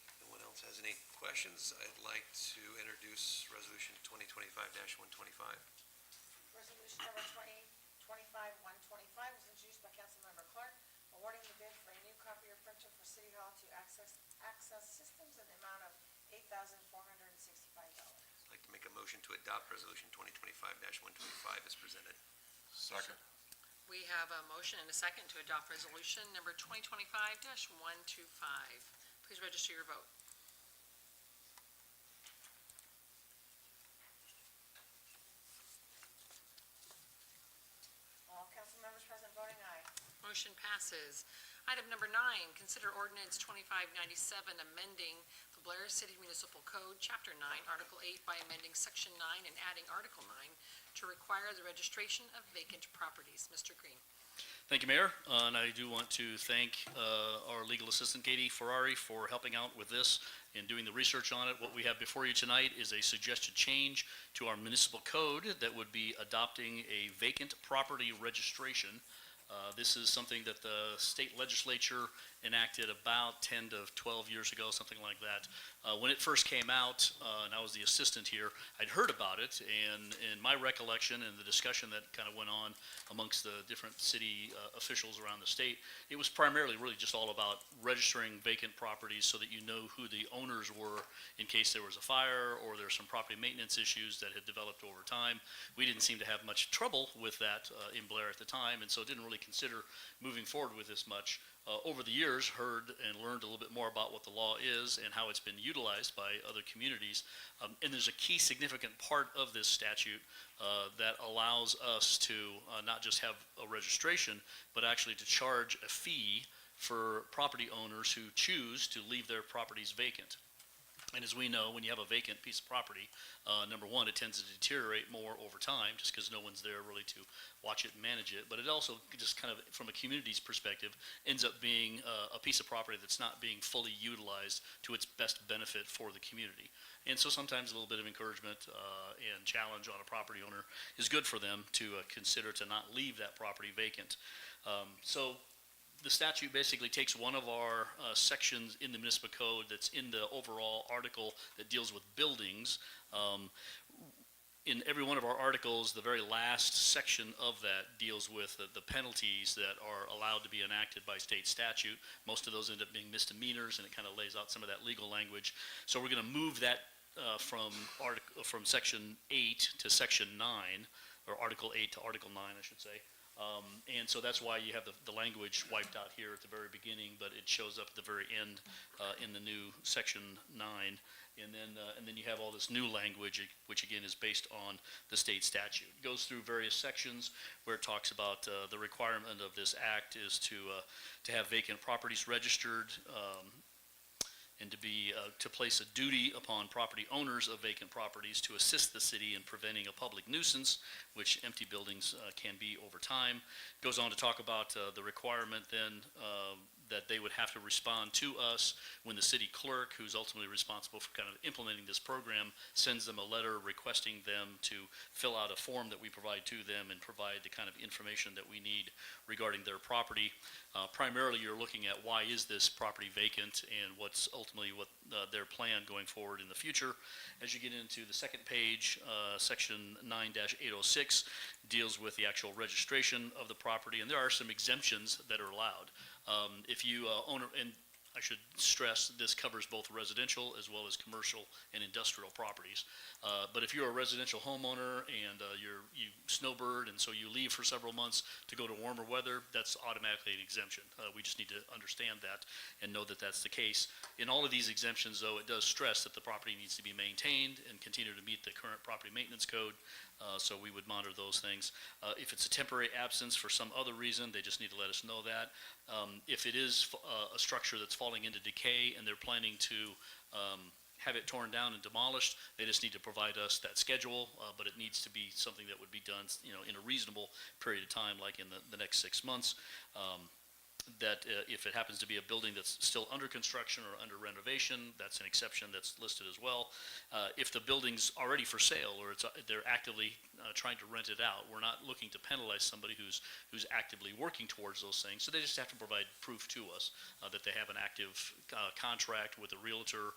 if no one else has any questions, I'd like to introduce Resolution 2025-125. Resolution number 2025-125 was introduced by Councilmember Clark, awarding the bid for a new copier printer for City Hall to Access Systems in the amount of $8,465. I'd like to make a motion to adopt Resolution 2025-125 as presented. Second. We have a motion and a second to adopt resolution number 2025-125. Please register your vote. All council members present voting aye. Motion passes. Item number 9, consider ordinance 2597, amending the Blair City Municipal Code, Chapter 9, Article 8, by amending Section 9 and adding Article 9 to require the registration of vacant properties. Mr. Green. Thank you, Mayor. And I do want to thank our legal assistant, Katie Ferrari, for helping out with this and doing the research on it. What we have before you tonight is a suggested change to our municipal code that would be adopting a vacant property registration. This is something that the state legislature enacted about 10 to 12 years ago, something like that. When it first came out, and I was the assistant here, I'd heard about it, and in my recollection and the discussion that kind of went on amongst the different city officials around the state, it was primarily really just all about registering vacant properties so that you know who the owners were in case there was a fire or there's some property maintenance issues that had developed over time. We didn't seem to have much trouble with that in Blair at the time, and so didn't really consider moving forward with this much. Over the years, heard and learned a little bit more about what the law is and how it's been utilized by other communities. And there's a key significant part of this statute that allows us to not just have a registration, but actually to charge a fee for property owners who choose to leave their properties vacant. And as we know, when you have a vacant piece of property, number one, it tends to deteriorate more over time just because no one's there really to watch it and manage it. But it also just kind of, from a community's perspective, ends up being a piece of property that's not being fully utilized to its best benefit for the community. And so sometimes a little bit of encouragement and challenge on a property owner is good for them to consider to not leave that property vacant. So the statute basically takes one of our sections in the municipal code that's in the overall article that deals with buildings. In every one of our articles, the very last section of that deals with the penalties that are allowed to be enacted by state statute. Most of those end up being misdemeanors, and it kind of lays out some of that legal language. So we're going to move that from Section 8 to Section 9, or Article 8 to Article 9, I should say. And so that's why you have the language wiped out here at the very beginning, but it shows up at the very end in the new Section 9. And then you have all this new language, which again is based on the state statute. It goes through various sections where it talks about the requirement of this act is to have vacant properties registered, and to place a duty upon property owners of vacant properties to assist the city in preventing a public nuisance, which empty buildings can be over time. It goes on to talk about the requirement then that they would have to respond to us when the city clerk, who's ultimately responsible for kind of implementing this program, sends them a letter requesting them to fill out a form that we provide to them and provide the kind of information that we need regarding their property. Primarily, you're looking at why is this property vacant and what's ultimately their plan going forward in the future. As you get into the second page, Section 9-806 deals with the actual registration of the property, and there are some exemptions that are allowed. If you own, and I should stress this covers both residential as well as commercial and industrial properties. But if you're a residential homeowner and you snowbird and so you leave for several months to go to warmer weather, that's automatically an exemption. We just need to understand that and know that that's the case. In all of these exemptions, though, it does stress that the property needs to be maintained and continue to meet the current property maintenance code. So we would monitor those things. If it's a temporary absence for some other reason, they just need to let us know that. If it is a structure that's falling into decay and they're planning to have it torn down and demolished, they just need to provide us that schedule, but it needs to be something that would be done, in a reasonable period of time, like in the next 6 months. That if it happens to be a building that's still under construction or under renovation, that's an exception that's listed as well. If the building's already for sale or they're actively trying to rent it out, we're not looking to penalize somebody who's actively working towards those things. So they just have to provide proof to us that they have an active contract with a realtor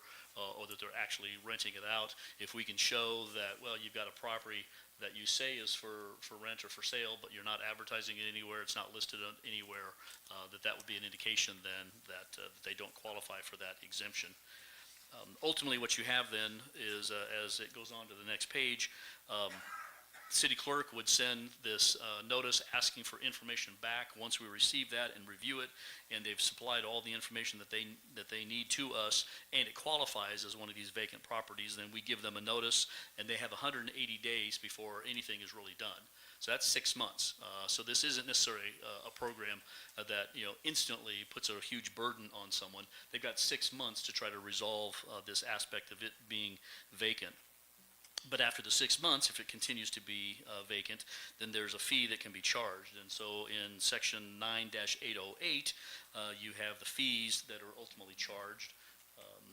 or that they're actually renting it out. If we can show that, well, you've got a property that you say is for rent or for sale, but you're not advertising it anywhere, it's not listed anywhere, that would be an indication then that they don't qualify for that exemption. Ultimately, what you have then is, as it goes on to the next page, city clerk would send this notice asking for information back once we receive that and review it, and they've supplied all the information that they need to us, and it qualifies as one of these vacant properties. Then we give them a notice, and they have 180 days before anything is really done. So that's 6 months. So this isn't necessarily a program that instantly puts a huge burden on someone. They've got 6 months to try to resolve this aspect of it being vacant. But after the 6 months, if it continues to be vacant, then there's a fee that can be charged. And so in section 9-808, you have the fees that are ultimately charged.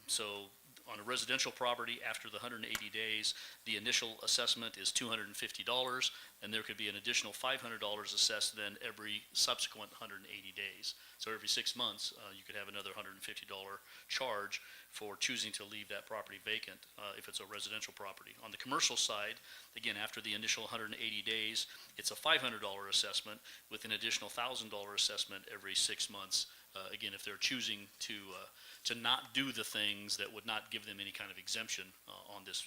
So on a residential property, after the 180 days, the initial assessment is $250, and there could be an additional $500 assessed then every subsequent 180 days. So every 6 months, you could have another $150 charge for choosing to leave that property vacant if it's a residential property. On the commercial side, again, after the initial 180 days, it's a $500 assessment with an additional $1,000 assessment every 6 months. Again, if they're choosing to not do the things that would not give them any kind of exemption on this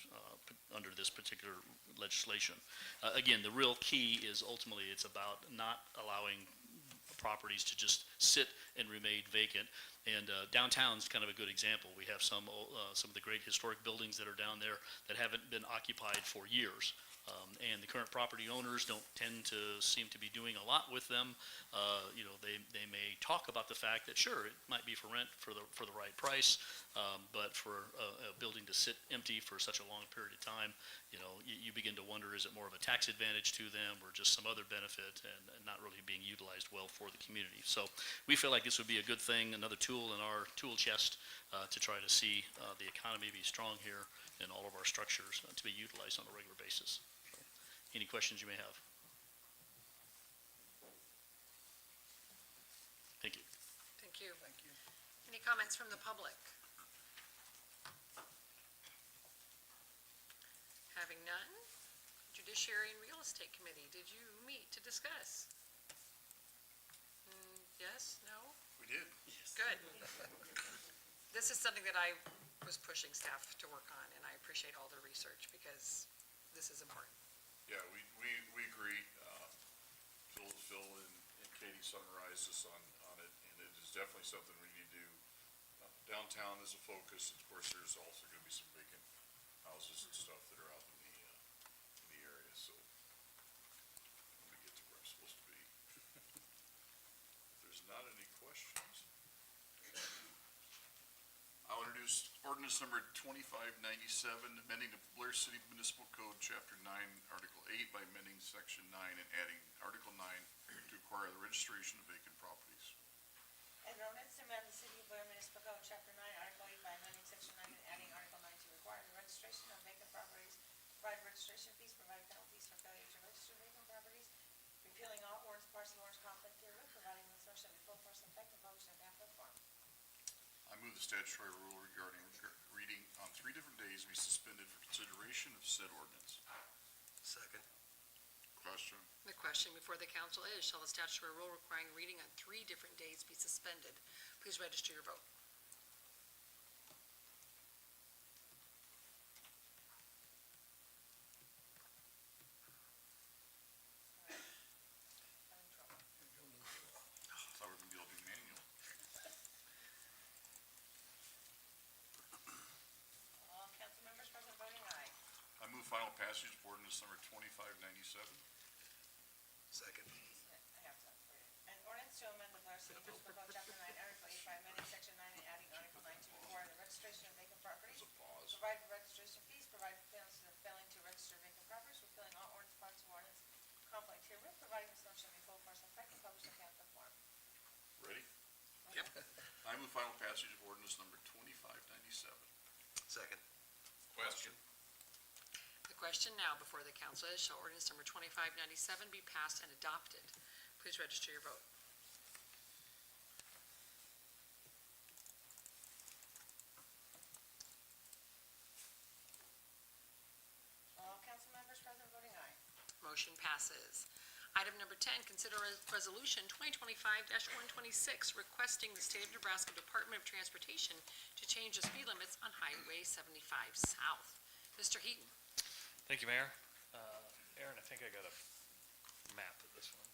under this particular legislation. Again, the real key is ultimately it's about not allowing properties to just sit and remain vacant. And downtown's kind of a good example. We have some of the great historic buildings that are down there that haven't been occupied for years. And the current property owners don't tend to seem to be doing a lot with them. They may talk about the fact that sure, it might be for rent for the right price, but for a building to sit empty for such a long period of time, you begin to wonder, is it more of a tax advantage to them or just some other benefit and not really being utilized well for the community? So we feel like this would be a good thing, another tool in our tool chest to try to see the economy be strong here and all of our structures to be utilized on a regular basis. Any questions you may have? Thank you. Thank you. Any comments from the public? Having none, Judiciary and Real Estate Committee, did you meet to discuss? Yes, no? We did. Good. This is something that I was pushing staff to work on, and I appreciate all their research because this is important. Yeah, we agree. Phil and Katie summarized us on it, and it is definitely something we need to do. Downtown is a focus. Of course, there's also going to be some vacant houses and stuff that are out in the area, so let me get to where I'm supposed to be. If there's not any questions, I'll introduce ordinance number 2597, amending the Blair City Municipal Code, Chapter 9, Article 8 by amending Section 9 and adding Article 9 to acquire the registration of vacant properties. An ordinance to amend the City of Blair Municipal Code, Chapter 9, Article 8 by amending Section 9 and adding Article 9 to require the registration of vacant properties, provide registration fees, provide penalties for failure to register vacant properties, repealing all ordinance, parts of ordinance conflict herewith, providing this motion to be full force and effect and published in pamphlet form. I move the statutory rule regarding reading on 3 different days be suspended for consideration of said ordinance. Second. Question? The question before the council is, shall the statutory rule requiring reading on 3 different days be suspended? Please register your vote. passage of ordinance number 2597. Second. I have that for you. An ordinance to amend the Blair City Municipal Code, Chapter 9, Article 8 by amending Section 9 and adding Article 9 to require the registration of vacant properties. Provide for registration fees, provide for penalties of failing to register vacant properties, repealing all ordinance parts of ordinance conflict herewith, providing this notice shall be full force and effective, published in pamphlet form. Ready? Yep. I move final passage of ordinance number 2597. Second. Question. The question now before the council is, shall ordinance number 2597 be passed and adopted? Please register your vote. All council members present voting aye. Motion passes. Item number 10, consider resolution 2025-126 requesting the State of Nebraska Department of Transportation to change the speed limits on Highway 75 South. Mr. Heaton. Thank you, Mayor. Aaron, I think I got a map of this one.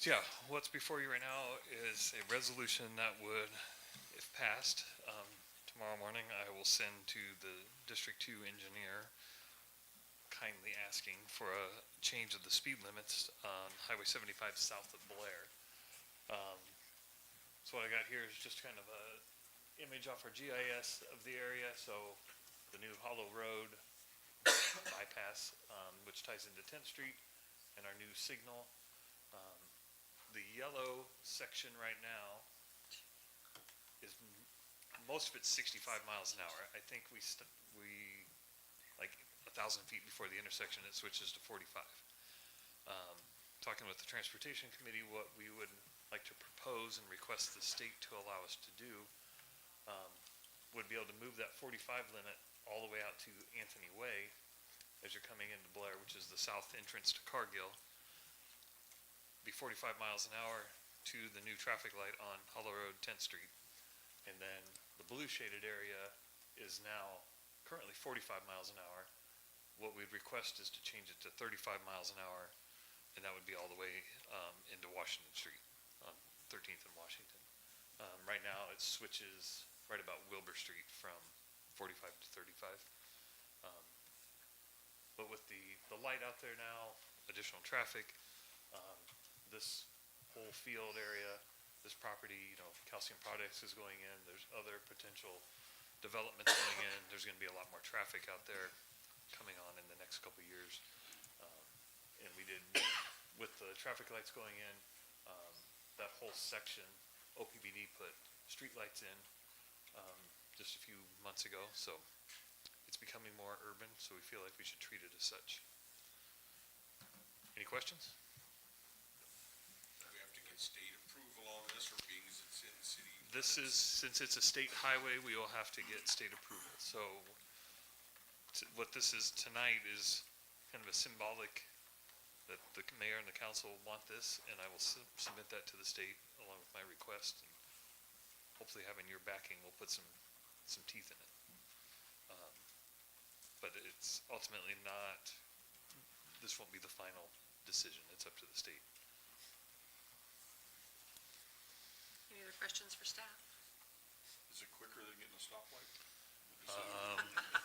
So yeah, what's before you right now is a resolution that would, if passed, tomorrow morning, I will send to the District 2 engineer kindly asking for a change of the speed limits on Highway 75 south of Blair. So what I got here is just kind of a image off our GIS of the area. So the new Hollow Road bypass, which ties into 10th Street, and our new signal. The yellow section right now is, most of it's 65 miles an hour. I think we like 1,000 feet before the intersection, it switches to 45. Talking with the Transportation Committee, what we would like to propose and request the state to allow us to do would be able to move that 45 limit all the way out to Anthony Way as you're coming into Blair, which is the south entrance to Cargill. Be 45 miles an hour to the new traffic light on Hollow Road, 10th Street. And then the blue shaded area is now currently 45 miles an hour. What we'd request is to change it to 35 miles an hour, and that would be all the way into Washington Street, on 13th and Washington. Right now, it switches right about Wilbur Street from 45 to 35. But with the light out there now, additional traffic, this whole field area, this property, Calcium Products is going in, there's other potential developments going in, there's gonna be a lot more traffic out there coming on in the next couple of years. And we did, with the traffic lights going in, that whole section, OPBD put streetlights in, just a few months ago, so it's becoming more urban, so we feel like we should treat it as such. Any questions? We have to get state approval on this, or being as it's in city? This is, since it's a state highway, we will have to get state approval. So what this is tonight is kind of a symbolic that the mayor and the council want this, and I will submit that to the state along with my request. And hopefully having your backing will put some teeth in it. But it's ultimately not, this won't be the final decision. It's up to the state. Any other questions for staff? Is it quicker than getting a stoplight?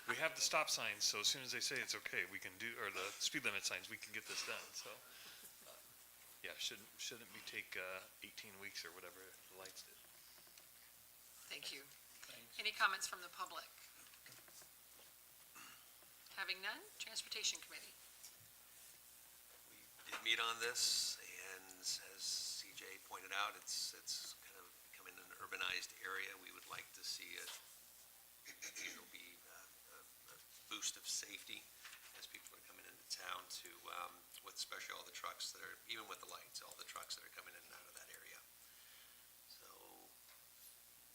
We have the stop signs, so as soon as they say it's okay, we can do, or the speed limit signs, we can get this done, so. Yeah, shouldn't be take 18 weeks or whatever the lights did. Thank you. Any comments from the public? Having none, Transportation Committee. We did meet on this, and as CJ pointed out, it's kind of becoming an urbanized area. We would like to see it, be a boost of safety as people are coming into town to, with especially all the trucks that are, even with the lights, all the trucks that are coming in and out of that area. So,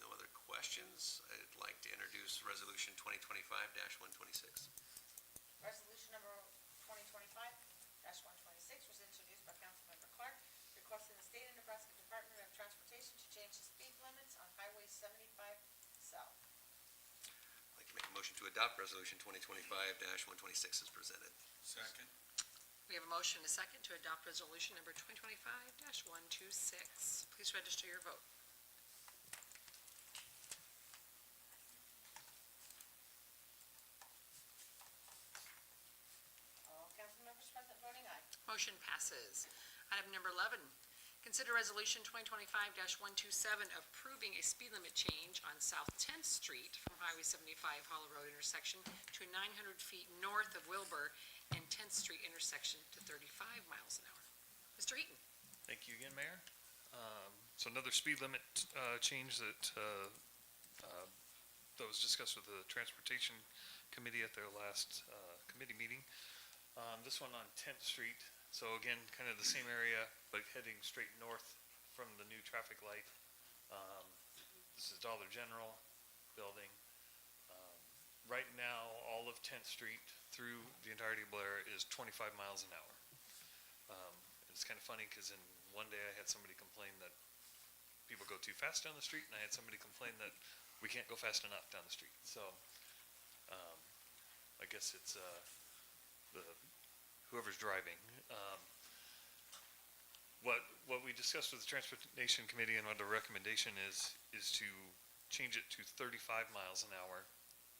no other questions? I'd like to introduce Resolution 2025-126. Resolution number 2025-126 was introduced by Councilmember Clark, requesting the State of Nebraska Department of Transportation to change the speed limits on Highway 75 South. I'd like to make a motion to adopt Resolution 2025-126 as presented. Second. We have a motion and a second to adopt resolution number 2025-126. Please register your vote. passes. Item number 11, consider resolution 2025-127 approving a speed limit change on South 10th Street from Highway 75 Hollow Road intersection to 900 feet north of Wilbur and 10th Street intersection to 35 miles an hour. Mr. Eaton? Thank you again, Mayor. So another speed limit change that was discussed with the Transportation Committee at their last committee meeting. This one on 10th Street. So again, kind of the same area, but heading straight north from the new traffic light. This is Dollar General building. Right now, all of 10th Street through the entirety of Blair is 25 miles an hour. It's kind of funny because in one day I had somebody complain that people go too fast down the street, and I had somebody complain that we can't go fast enough down the street. So I guess it's whoever's driving. What we discussed with the Transportation Committee and what the recommendation is to change it to 35 miles an hour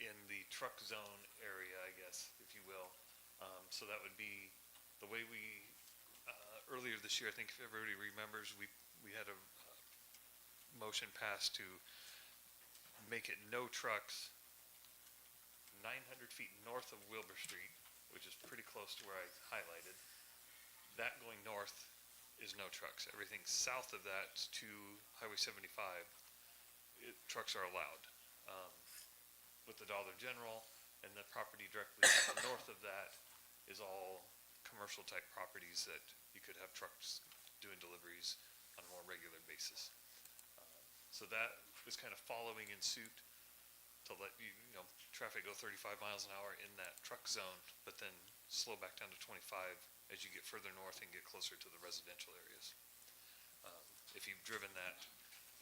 in the truck zone area, I guess, if you will. So that would be the way we, earlier this year, I think if everybody remembers, we had a motion passed to make it no trucks 900 feet north of Wilbur Street, which is pretty close to where I highlighted. That going north is no trucks. Everything south of that to Highway 75, trucks are allowed. With the Dollar General and the property directly north of that is all commercial type properties that you could have trucks doing deliveries on a more regular basis. So that was kind of following in suit to let traffic go 35 miles an hour in that truck zone, but then slow back down to 25 as you get further north and get closer to the residential areas. If you've driven that,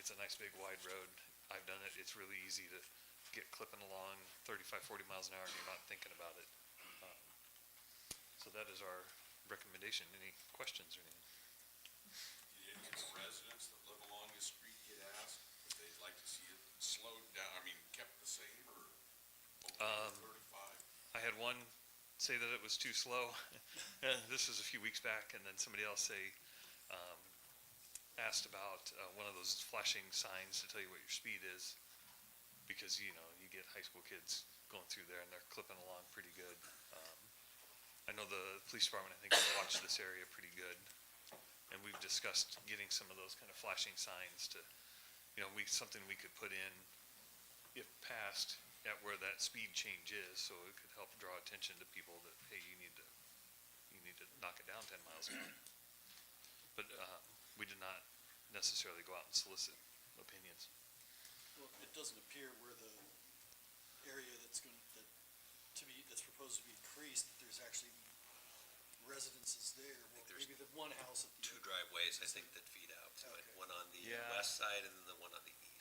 it's a nice big wide road. I've done it. It's really easy to get clipping along 35, 40 miles an hour and you're not thinking about it. So that is our recommendation. Any questions or anything? Did any of the residents that live along this street get asked if they'd like to see it slowed down, kept the same or okay with 35? I had one say that it was too slow. This was a few weeks back, and then somebody else asked about one of those flashing signs to tell you what your speed is, because you get high school kids going through there and they're clipping along pretty good. I know the police department, I think, has watched this area pretty good, and we've discussed getting some of those kind of flashing signs to, something we could put in if passed at where that speed change is, so it could help draw attention to people that, hey, you need to knock it down 10 miles an hour. But we did not necessarily go out and solicit opinions. Well, it doesn't appear where the area that's proposed to be increased, that there's actually residences there. Well, there's maybe the one house at the Two driveways, I think, that feed out to it, Okay. one on the Yeah. west side and then the one on the east,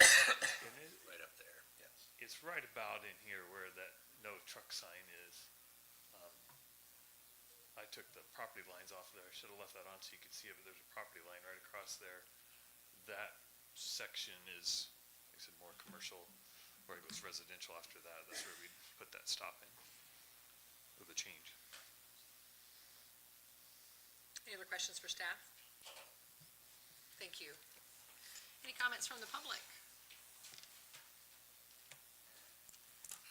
right up there, yes. It's right about in here where that no truck sign is. I took the property lines off there. I should have left that on so you could see it, but there's a property line right across there. That section is, like I said, more commercial, where it goes residential after that. That's where we'd put that stop in with a change. Any other questions for staff? Thank you. Any comments from the public?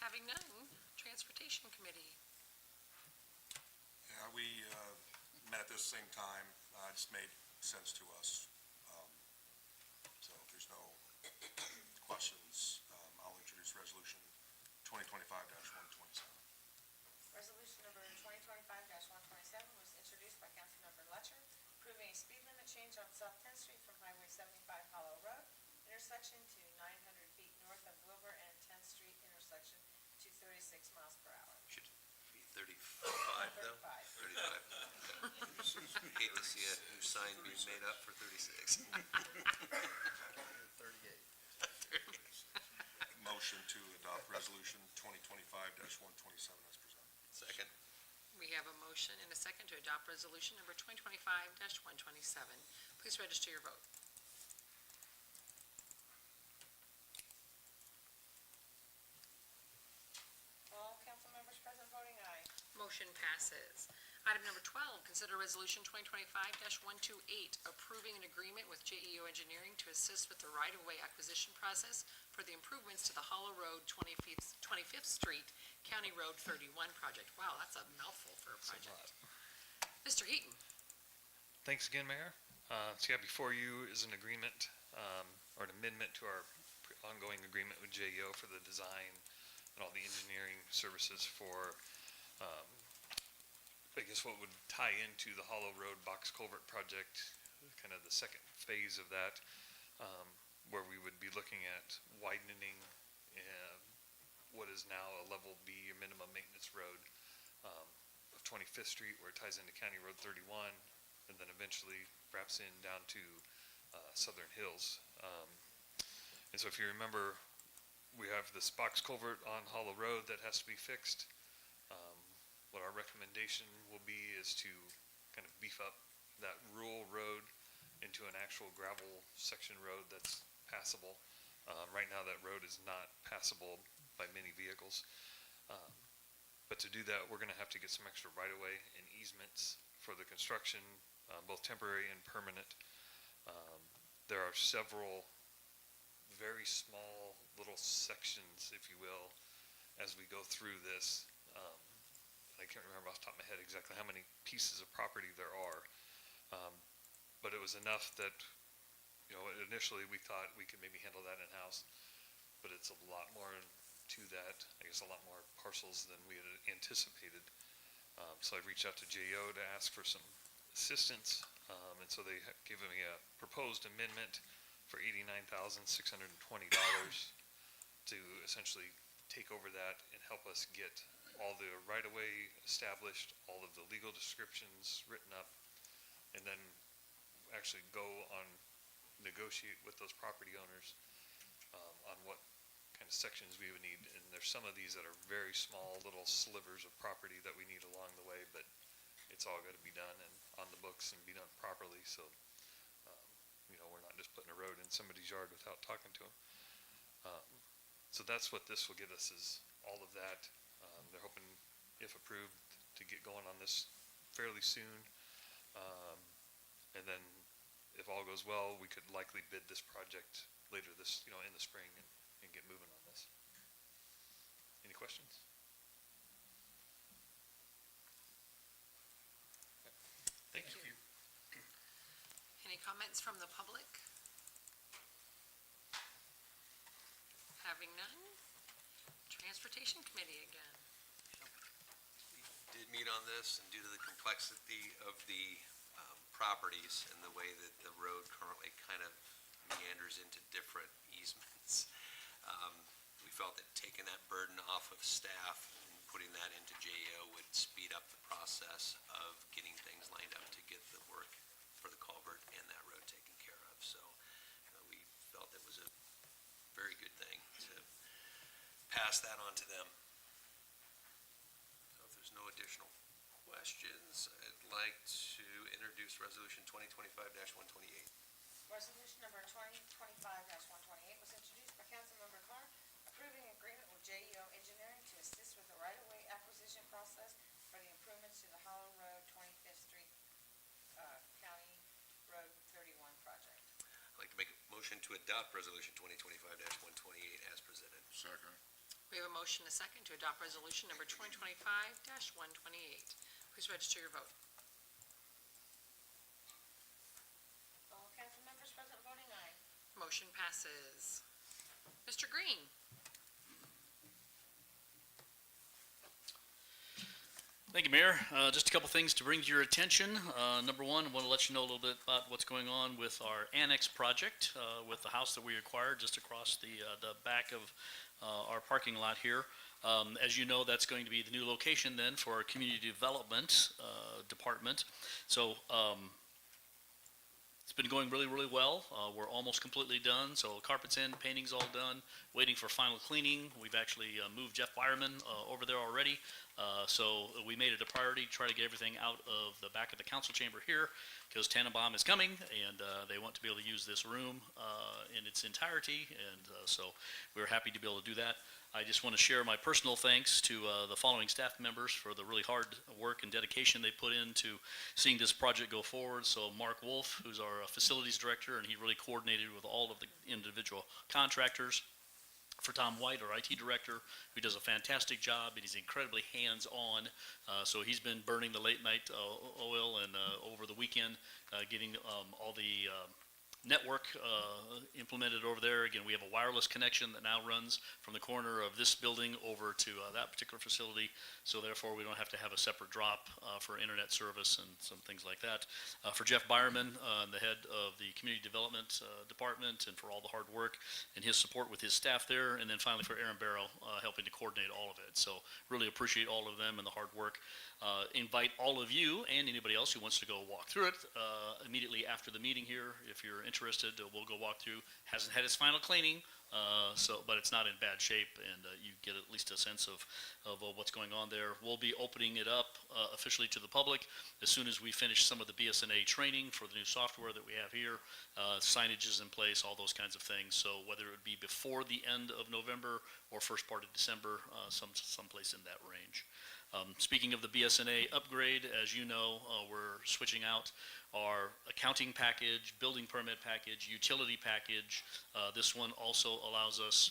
Having none, Transportation Committee. Yeah, we met at this same time. It just made sense to us. So if there's no questions, I'll introduce Resolution 2025-127. Resolution number 2025-127 was introduced by Councilmember Letcher, approving a speed limit change on South 10th Street from Highway 75 Hollow Road intersection to 900 feet north of Wilbur and 10th Street intersection to 36 miles per hour. Should be 35 though? 35. Hate to see a new sign being made up for 36. 38. Motion to adopt Resolution 2025-127 as presented. Second. We have a motion and a second to adopt resolution number 2025-127. Please register your vote. All council members present voting aye. Motion passes. Item number 12, consider resolution 2025-128, approving an agreement with JEO Engineering to assist with the right-of-way acquisition process for the improvements to the Hollow Road 25th Street, County Road 31 project. Wow, that's a mouthful for a project. Mr. Heaton. Thanks again, Mayor. So yeah, before you is an agreement, or an amendment to our ongoing agreement with JEO for the design and all the engineering services for, I guess what would tie into the Hollow Road Box Culvert project, kind of the second phase of that, where we would be looking at widening what is now a level B or minimum maintenance road of 25th Street, where it ties into County Road 31, and then eventually wraps in down to Southern Hills. And so if you remember, we have this box culvert on Hollow Road that has to be fixed. What our recommendation will be is to kind of beef up that rural road into an actual gravel section road that's passable. Right now, that road is not passable by many vehicles. But to do that, we're gonna have to get some extra right-of-way and easements for the construction, both temporary and permanent. There are several very small little sections, if you will, as we go through this. I can't remember off the top of my head exactly how many pieces of property there are. But it was enough that, initially we thought we could maybe handle that in-house, but it's a lot more to that, I guess a lot more parcels than we had anticipated. So I reached out to JEO to ask for some assistance, and so they gave me a proposed amendment for $89,620 to essentially take over that and help us get all the right-of-way established, all of the legal descriptions written up, and then actually go on, negotiate with those property owners on what kind of sections we would need. And there's some of these that are very small little slivers of property that we need along the way, but it's all got to be done and on the books and be done properly. So, we're not just putting a road in somebody's yard without talking to them. So that's what this will get us, is all of that. They're hoping, if approved, to get going on this fairly soon. And then, if all goes well, we could likely bid this project later this, in the spring and get moving on this. Any questions? Thank you. Any comments from the public? Having none. Transportation Committee again. Did meet on this, and due to the complexity of the properties and the way that the road currently kind of meanders into different easements, we felt that taking that burden off of staff and putting that into JEO would speed up the process of getting things lined up to get the work for the culvert and that road taken care of. So we felt it was a very good thing to pass that on to them. So if there's no additional questions, I'd like to introduce Resolution 2025-128. Resolution number 2025-128 was introduced by Councilmember Clark, approving agreement with JEO Engineering to assist with the right-of-way acquisition process for the improvements to the Hollow Road 25th Street, County Road 31 project. I'd like to make a motion to adopt Resolution 2025-128 as presented. Second. We have a motion, a second, to adopt resolution number 2025-128. Please register your vote. All council members present voting aye. Motion passes. Mr. Green. Thank you, Mayor. Just a couple things to bring to your attention. Number one, I want to let you know a little bit about what's going on with our annex project, with the house that we acquired just across the back of our parking lot here. As you know, that's going to be the new location then for our community development department. So it's been going really, really well. We're almost completely done. So carpet's in, painting's all done, waiting for final cleaning. We've actually moved Jeff Byerman over there already So we made it a priority to try to get everything out of the back of the council chamber here, because Tannenbaum is coming, and they want to be able to use this room in its entirety, and so we're happy to be able to do that. I just want to share my personal thanks to the following staff members for the really hard work and dedication they put into seeing this project go forward. So Mark Wolf, who's our facilities director, and he really coordinated with all of the individual contractors. For Tom White, our IT director, who does a fantastic job, and he's incredibly hands-on. So he's been burning the late-night oil and over the weekend, getting all the network implemented over there. Again, we have a wireless connection that now runs from the corner of this building over to that particular facility, so therefore we don't have to have a separate drop for internet service and some things like that. For Jeff Byerman, the head of the Community Development Department, and for all the hard work and his support with his staff there, and then finally for Aaron Barrow, helping to coordinate all of it. So really appreciate all of them and the hard work. Invite all of you and anybody else who wants to go walk through it immediately after the meeting here. If you're interested, we'll go walk through. Hasn't had its final cleaning, but it's not in bad shape, and you get at least a sense of what's going on there. We'll be opening it up officially to the public as soon as we finish some of the BSNA training for the new software that we have here. Signage is in place, all those kinds of things. So whether it would be before the end of November or first part of December, someplace in that range. Speaking of the BSNA upgrade, as you know, we're switching out our accounting package, building permit package, utility package. This one also allows us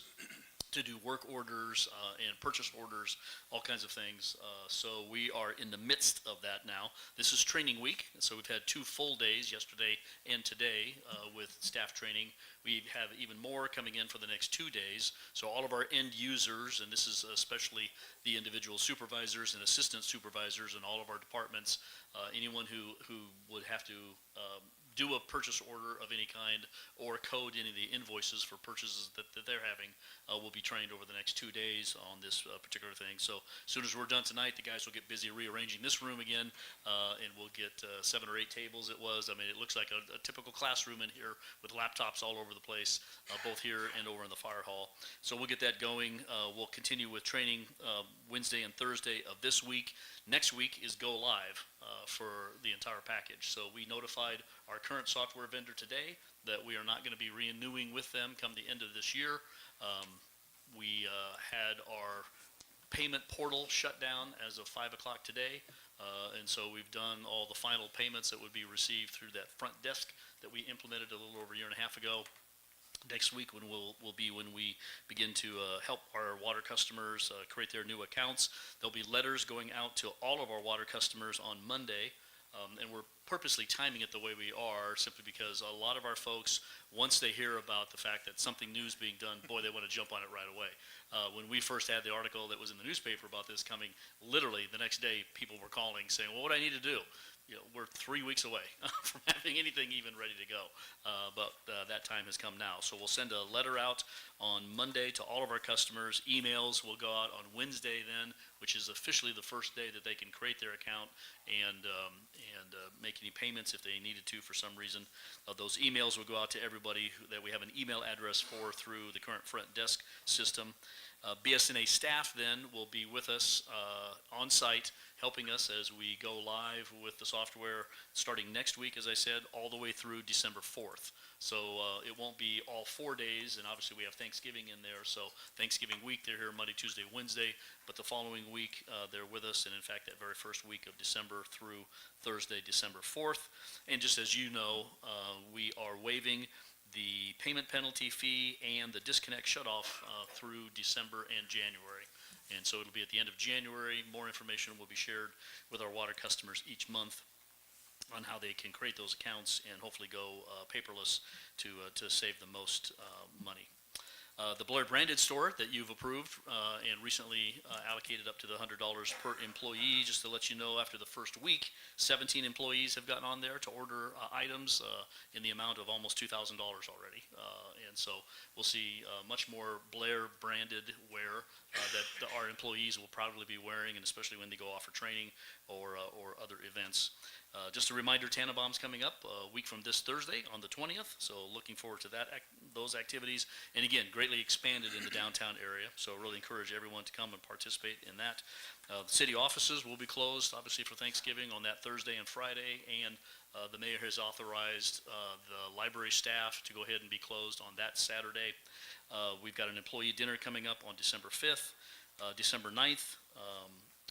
to do work orders and purchase orders, all kinds of things. So we are in the midst of that now. This is training week, so we've had 2 full days, yesterday and today, with staff training. We have even more coming in for the next 2 days. So all of our end users, and this is especially the individual supervisors and assistant supervisors in all of our departments, anyone who would have to do a purchase order of any kind or code any of the invoices for purchases that they're having will be trained over the next 2 days on this particular thing. So as soon as we're done tonight, the guys will get busy rearranging this room again, and we'll get 7 or 8 tables it was. I mean, it looks like a typical classroom in here with laptops all over the place, both here and over in the fire hall. So we'll get that going. We'll continue with training Wednesday and Thursday of this week. Next week is go live for the entire package. So we notified our current software vendor today that we are not going to be renewing with them come the end of this year. We had our payment portal shut down as of 5 o'clock today, and so we've done all the final payments that would be received through that front desk that we implemented a little over a year and a half ago. Next week will be when we begin to help our water customers create their new accounts. There'll be letters going out to all of our water customers on Monday, and we're purposely timing it the way we are simply because a lot of our folks, once they hear about the fact that something new is being done, boy, they want to jump on it right away. When we first had the article that was in the newspaper about this coming, literally the next day people were calling saying, well, what do I need to do? You know, we're 3 weeks away from having anything even ready to go, but that time has come now. So we'll send a letter out on Monday to all of our customers. Emails will go out on Wednesday then, which is officially the first day that they can create their account and make any payments if they needed to for some reason. Those emails will go out to everybody that we have an email address for through the current front desk system. BSNA staff then will be with us on site, helping us as we go live with the software starting next week, as I said, all the way through December 4th. So it won't be all 4 days, and obviously we have Thanksgiving in there, so Thanksgiving week, they're here Monday, Tuesday, Wednesday, but the following week, they're with us, and in fact, that very first week of December through Thursday, December 4th. And just as you know, we are waiving the payment penalty fee and the disconnect shutoff through December and January. And so it'll be at the end of January. More information will be shared with our water customers each month on how they can create those accounts and hopefully go paperless to save the most money. The Blair branded store that you've approved and recently allocated up to the $100 per employee. Just to let you know, after the first week, 17 employees have gotten on there to order items in the amount of almost $2,000 already. And so we'll see much more Blair branded wear that our employees will probably be wearing, and especially when they go off for training or other events. Just a reminder, Tannenbaum's coming up a week from this Thursday on the 20th, so looking forward to those activities. And again, greatly expanded in the downtown area, so really encourage everyone to come and participate in that. The city offices will be closed, obviously, for Thanksgiving on that Thursday and Friday, and the mayor has authorized the library staff to go ahead and be closed on that Saturday. We've got an employee dinner coming up on December 5th, December 9th.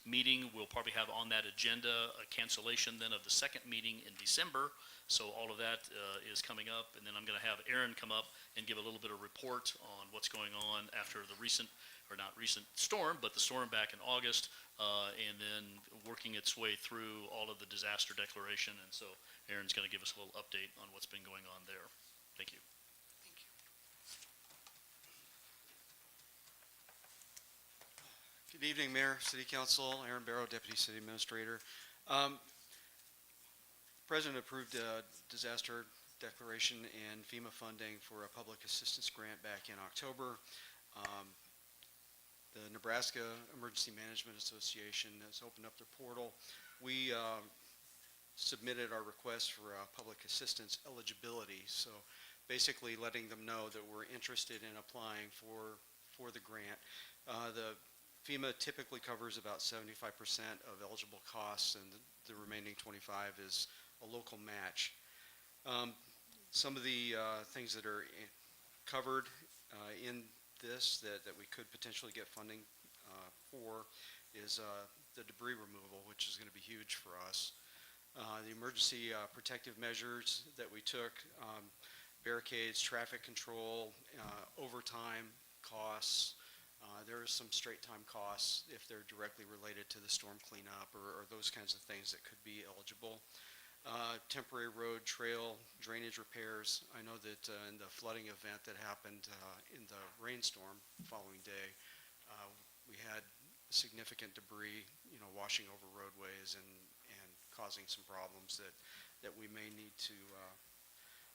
Meeting, we'll probably have on that agenda a cancellation then of the second meeting in December. So all of that is coming up, and then I'm going to have Aaron come up and give a little bit of report on what's going on after the recent, or not recent storm, but the storm back in August, and then working its way through all of the disaster declaration. And so Aaron's going to give us a little update on what's been going on there. Thank you. Thank you. Good evening, Mayor, City Council, Aaron Barrow, Deputy City Administrator. President approved a disaster declaration and FEMA funding for a public assistance grant back in October. The Nebraska Emergency Management Association has opened up their portal. We submitted our request for public assistance eligibility, so basically letting them know that we're interested in applying for the grant. The FEMA typically covers about 75% of eligible costs, and the remaining 25 is a local match. Some of the things that are covered in this that we could potentially get funding for is the debris removal, which is going to be huge for us. The emergency protective measures that we took, barricades, traffic control, overtime costs. There is some straight time costs if they're directly related to the storm cleanup or those kinds of things that could be eligible. Temporary road, trail, drainage repairs. I know that in the flooding event that happened in the rainstorm following day, we had significant debris, washing over roadways and causing some problems that we may need to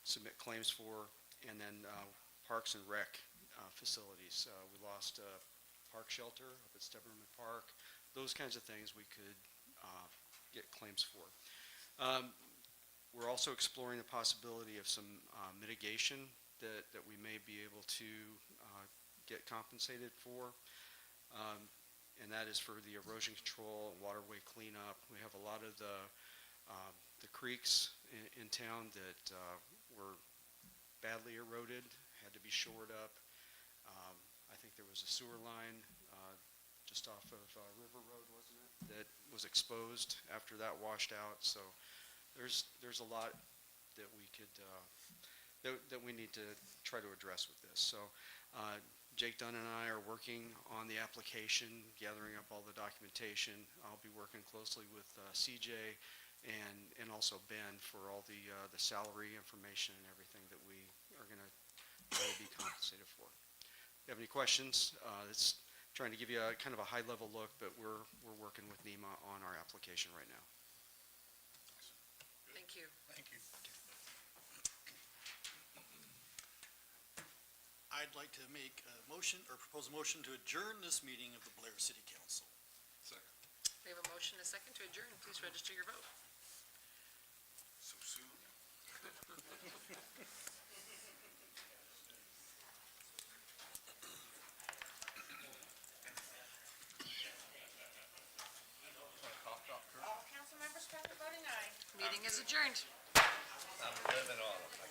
submit claims for. And then Parks and Rec facilities. We lost a park shelter up at Stubberman Park. Those kinds of things we could get claims for. We're also exploring the possibility of some mitigation that we may be able to get compensated for. And that is for the erosion control and waterway cleanup. We have a lot of the creeks in town that were badly eroded, had to be shored up. I think there was a sewer line just off of River Road, wasn't it, that was exposed after that washed out. So there's a lot that we could that we need to try to address with this. So Jake Dunn and I are working on the application, gathering up all the documentation. I'll be working closely with CJ and also Ben for all the salary information and everything that we are going to try to be compensated for. If you have any questions, it's trying to give you a kind of a high-level look, but we're working with NEMA on our application right now. Thank you. Thank you. I'd like to make a motion or propose a motion to adjourn this meeting of the Blair City Council. Second. We have a motion, a second to adjourn. Please register your vote. So soon? All council members present voting aye. Meeting is adjourned. I'm living on them.